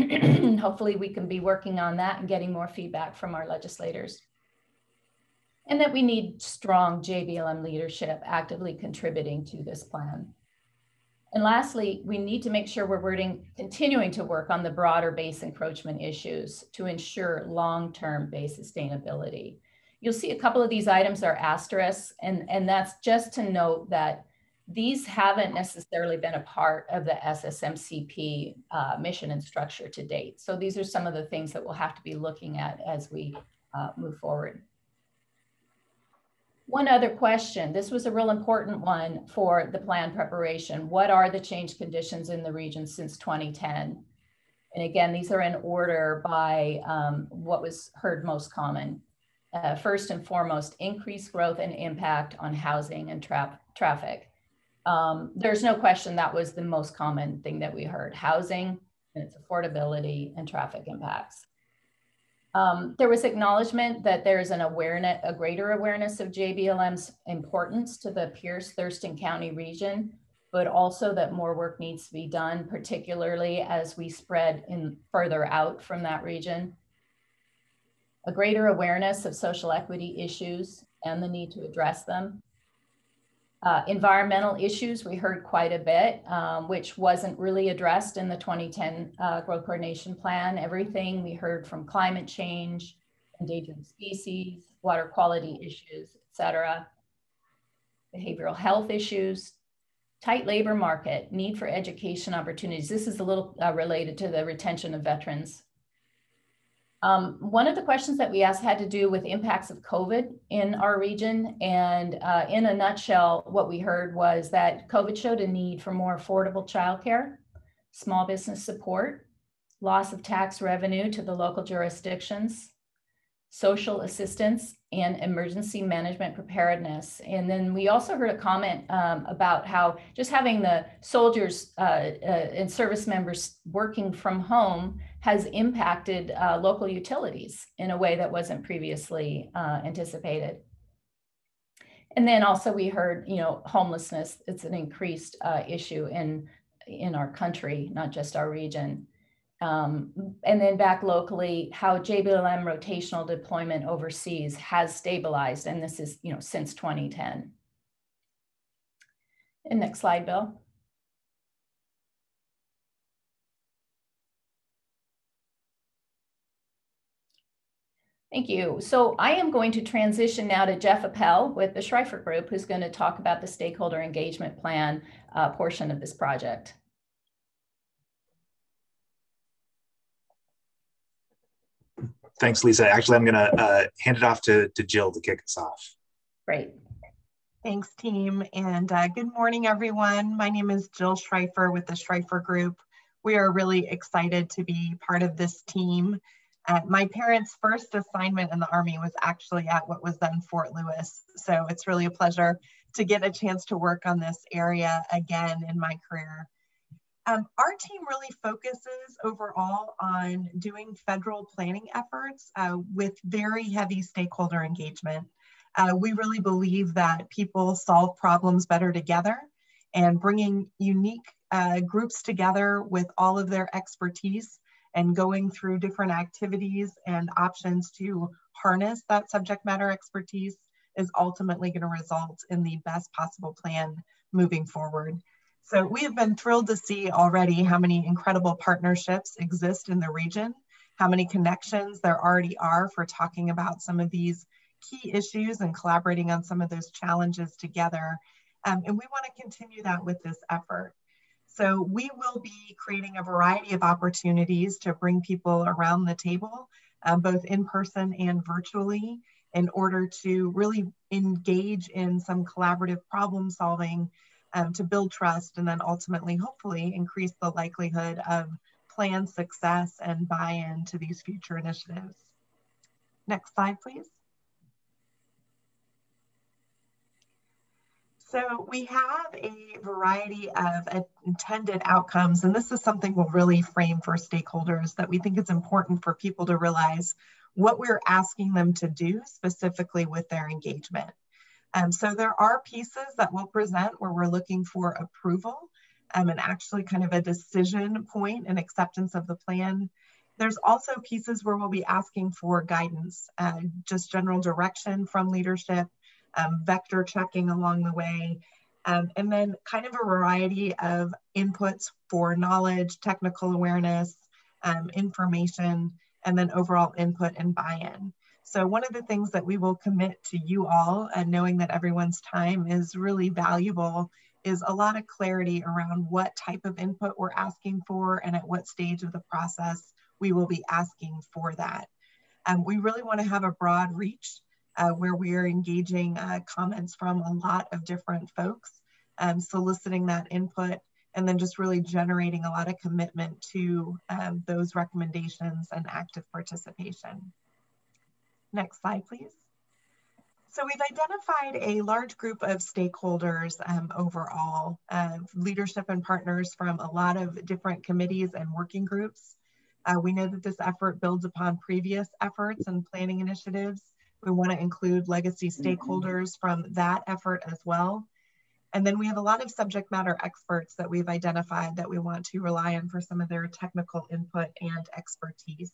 Hopefully we can be working on that and getting more feedback from our legislators. And that we need strong JBLM leadership actively contributing to this plan. And lastly, we need to make sure we're continuing to work on the broader base encroachment issues to ensure long-term base sustainability. You'll see a couple of these items are asterisks, and that's just to note that these haven't necessarily been a part of the SSMCP mission and structure to date. So these are some of the things that we'll have to be looking at as we move forward. One other question, this was a real important one for the plan preparation. What are the change conditions in the region since 2010? And again, these are in order by what was heard most common. First and foremost, increased growth and impact on housing and traffic. There's no question that was the most common thing that we heard, housing and its affordability and traffic impacts. There was acknowledgement that there's a greater awareness of JBLM's importance to the Pierce-Thurston County region, but also that more work needs to be done, particularly as we spread further out from that region. A greater awareness of social equity issues and the need to address them. Environmental issues, we heard quite a bit, which wasn't really addressed in the 2010 Growth Coordination Plan. Everything we heard from climate change, endangered species, water quality issues, et cetera. Behavioral health issues, tight labor market, need for education opportunities. This is a little related to the retention of veterans. One of the questions that we asked had to do with impacts of COVID in our region. And in a nutshell, what we heard was that COVID showed a need for more affordable childcare, small business support, loss of tax revenue to the local jurisdictions, social assistance, and emergency management preparedness. And then we also heard a comment about how just having the soldiers and service members working from home has impacted local utilities in a way that wasn't previously anticipated. And then also we heard, homelessness, it's an increased issue in our country, not just our region. And then back locally, how JBLM rotational deployment overseas has stabilized, and this is, since 2010. And next slide, Bill. Thank you. So I am going to transition now to Jeff Appel with the Schrieffer Group, who's going to talk about the stakeholder engagement plan portion of this project. Thanks, Lisa. Actually, I'm going to hand it off to Jill to kick us off. Great. Thanks, team. And good morning, everyone. My name is Jill Schrieffer with the Schrieffer Group. We are really excited to be part of this team. My parents' first assignment in the Army was actually at what was then Fort Lewis. So it's really a pleasure to get a chance to work on this area again in my career. Our team really focuses overall on doing federal planning efforts with very heavy stakeholder engagement. We really believe that people solve problems better together, and bringing unique groups together with all of their expertise and going through different activities and options to harness that subject matter expertise is ultimately going to result in the best possible plan moving forward. So we have been thrilled to see already how many incredible partnerships exist in the region, how many connections there already are for talking about some of these key issues and collaborating on some of those challenges together. And we want to continue that with this effort. So we will be creating a variety of opportunities to bring people around the table, both in person and virtually, in order to really engage in some collaborative problem solving to build trust, and then ultimately, hopefully, increase the likelihood of plan success and buy-in to these future initiatives. Next slide, please. So we have a variety of intended outcomes, and this is something we'll really frame for stakeholders that we think it's important for people to realize what we're asking them to do specifically with their engagement. So there are pieces that we'll present where we're looking for approval and actually kind of a decision point and acceptance of the plan. There's also pieces where we'll be asking for guidance, just general direction from leadership, vector checking along the way. And then kind of a variety of inputs for knowledge, technical awareness, information, and then overall input and buy-in. So one of the things that we will commit to you all, and knowing that everyone's time is really valuable, is a lot of clarity around what type of input we're asking for and at what stage of the process we will be asking for that. We really want to have a broad reach where we are engaging comments from a lot of different folks, soliciting that input, and then just really generating a lot of commitment to those recommendations and active participation. Next slide, please. So we've identified a large group of stakeholders overall, leadership and partners from a lot of different committees and working groups. We know that this effort builds upon previous efforts and planning initiatives. We want to include legacy stakeholders from that effort as well. And then we have a lot of subject matter experts that we've identified that we want to rely on for some of their technical input and expertise.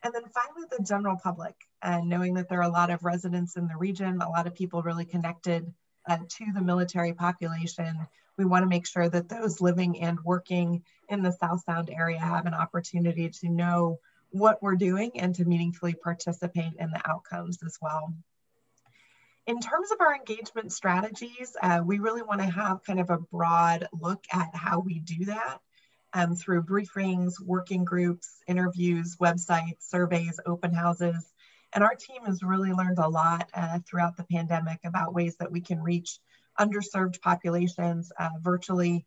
And then finally, the general public, and knowing that there are a lot of residents in the region, a lot of people really connected to the military population. We want to make sure that those living and working in the South Sound area have an opportunity to know what we're doing and to meaningfully participate in the outcomes as well. In terms of our engagement strategies, we really want to have kind of a broad look at how we do that through briefings, working groups, interviews, websites, surveys, open houses. And our team has really learned a lot throughout the pandemic about ways that we can reach underserved populations virtually,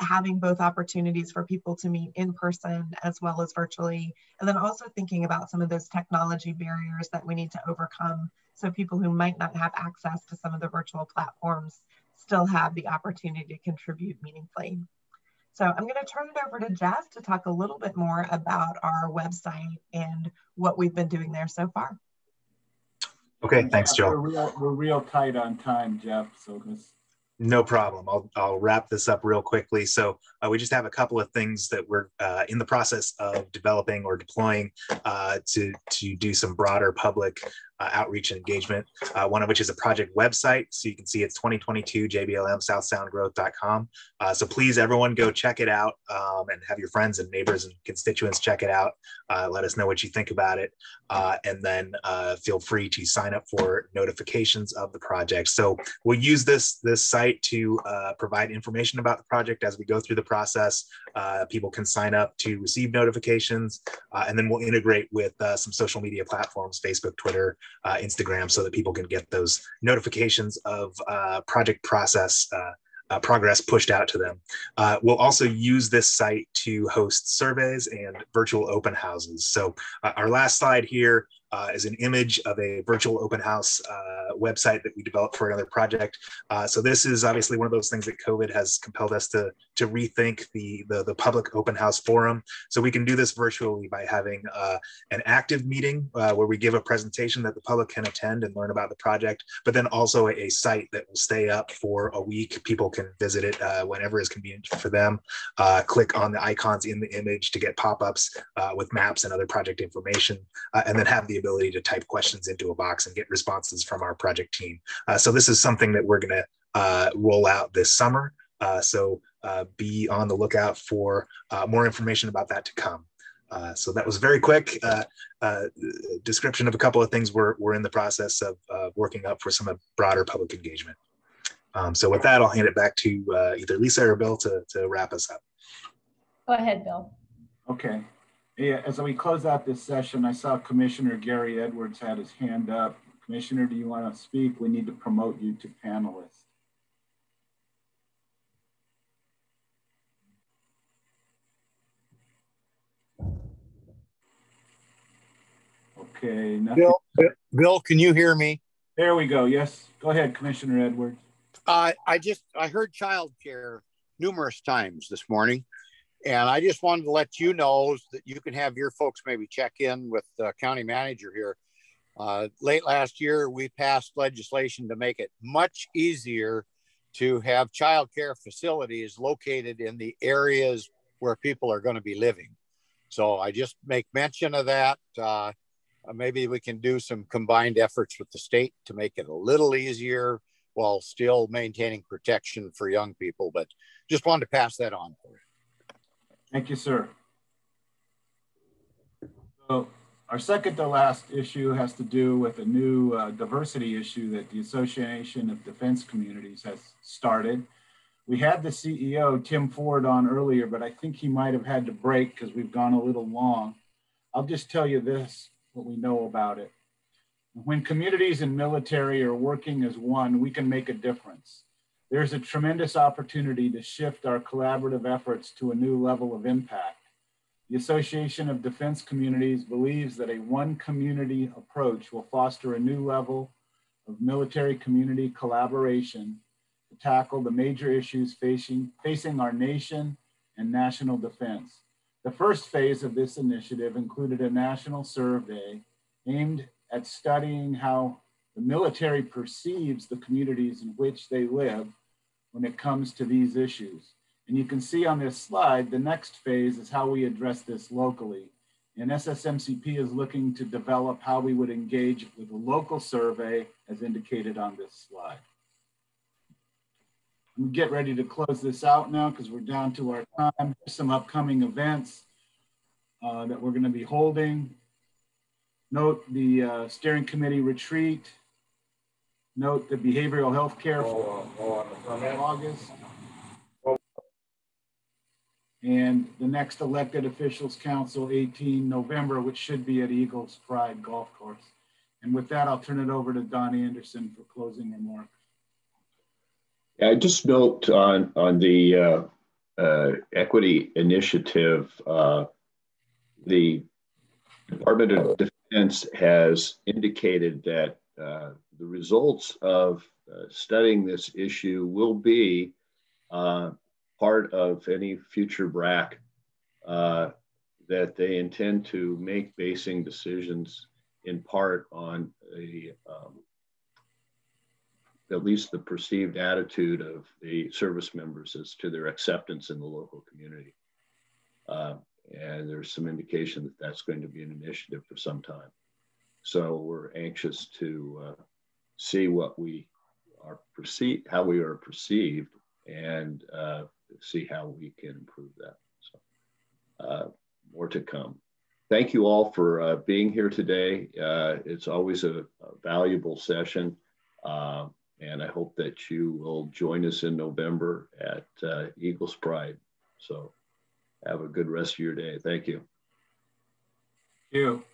having both opportunities for people to meet in person as well as virtually, and then also thinking about some of those technology barriers that we need to overcome so people who might not have access to some of the virtual platforms still have the opportunity to contribute meaningfully. So I'm going to turn it over to Jeff to talk a little bit more about our website and what we've been doing there so far. Okay, thanks, Joe. We're real tight on time, Jeff, so this. No problem. I'll wrap this up real quickly. So we just have a couple of things that we're in the process of developing or deploying to do some broader public outreach and engagement. One of which is a project website. So you can see it's 2022 jblmsouthsoundgrowth.com. So please, everyone, go check it out and have your friends and neighbors and constituents check it out. Let us know what you think about it. And then feel free to sign up for notifications of the project. So we'll use this site to provide information about the project as we go through the process. People can sign up to receive notifications, and then we'll integrate with some social media platforms, Facebook, Twitter, Instagram, so that people can get those notifications of project progress pushed out to them. We'll also use this site to host surveys and virtual open houses. So our last slide here is an image of a virtual open house website that we developed for another project. So this is obviously one of those things that COVID has compelled us to rethink the public open house forum. So we can do this virtually by having an active meeting where we give a presentation that the public can attend and learn about the project, but then also a site that will stay up for a week. People can visit it whenever is convenient for them. Click on the icons in the image to get pop-ups with maps and other project information, and then have the ability to type questions into a box and get responses from our project team. So this is something that we're going to roll out this summer. So be on the lookout for more information about that to come. So that was very quick description of a couple of things we're in the process of working up for some broader public engagement. So with that, I'll hand it back to either Lisa or Bill to wrap us up. Go ahead, Bill. Okay. Yeah, as we close out this session, I saw Commissioner Gary Edwards had his hand up. Commissioner, do you want to speak? We need to promote you to panelist. Okay. Nothing. Bill, can you hear me? There we go. Yes. Go ahead, Commissioner Edwards. I heard childcare numerous times this morning. And I just wanted to let you know that you can have your folks maybe check in with the county manager here. Late last year, we passed legislation to make it much easier to have childcare facilities located in the areas where people are going to be living. So I just make mention of that. Maybe we can do some combined efforts with the state to make it a little easier while still maintaining protection for young people. But just wanted to pass that on for you. Thank you, sir. So our second to last issue has to do with a new diversity issue that the Association of Defense Communities has started. We had the CEO, Tim Ford, on earlier, but I think he might have had to break because we've gone a little long. I'll just tell you this, what we know about it. When communities and military are working as one, we can make a difference. There's a tremendous opportunity to shift our collaborative efforts to a new level of impact. The Association of Defense Communities believes that a one community approach will foster a new level of military community collaboration to tackle the major issues facing our nation and national defense. The first phase of this initiative included a national survey aimed at studying how the military perceives the communities in which they live when it comes to these issues. And you can see on this slide, the next phase is how we address this locally. And SSMCP is looking to develop how we would engage with a local survey as indicated on this slide. We get ready to close this out now because we're down to our time. There's some upcoming events that we're going to be holding. Note the steering committee retreat. Note the behavioral health care for August. And the next elected officials council, 18 November, which should be at Eagles Pride Golf Course. And with that, I'll turn it over to Don Anderson for closing remarks. I just note on the equity initiative, the Department of Defense has indicated that the results of studying this issue will be part of any future BRAC that they intend to make basing decisions in part on at least the perceived attitude of the service members as to their acceptance in the local community. And there's some indication that that's going to be an initiative for some time. So we're anxious to see what we are perceived, how we are perceived, and see how we can improve that. So more to come. Thank you all for being here today. It's always a valuable session. And I hope that you will join us in November at Eagles Pride. So have a good rest of your day. Thank you. Thank you.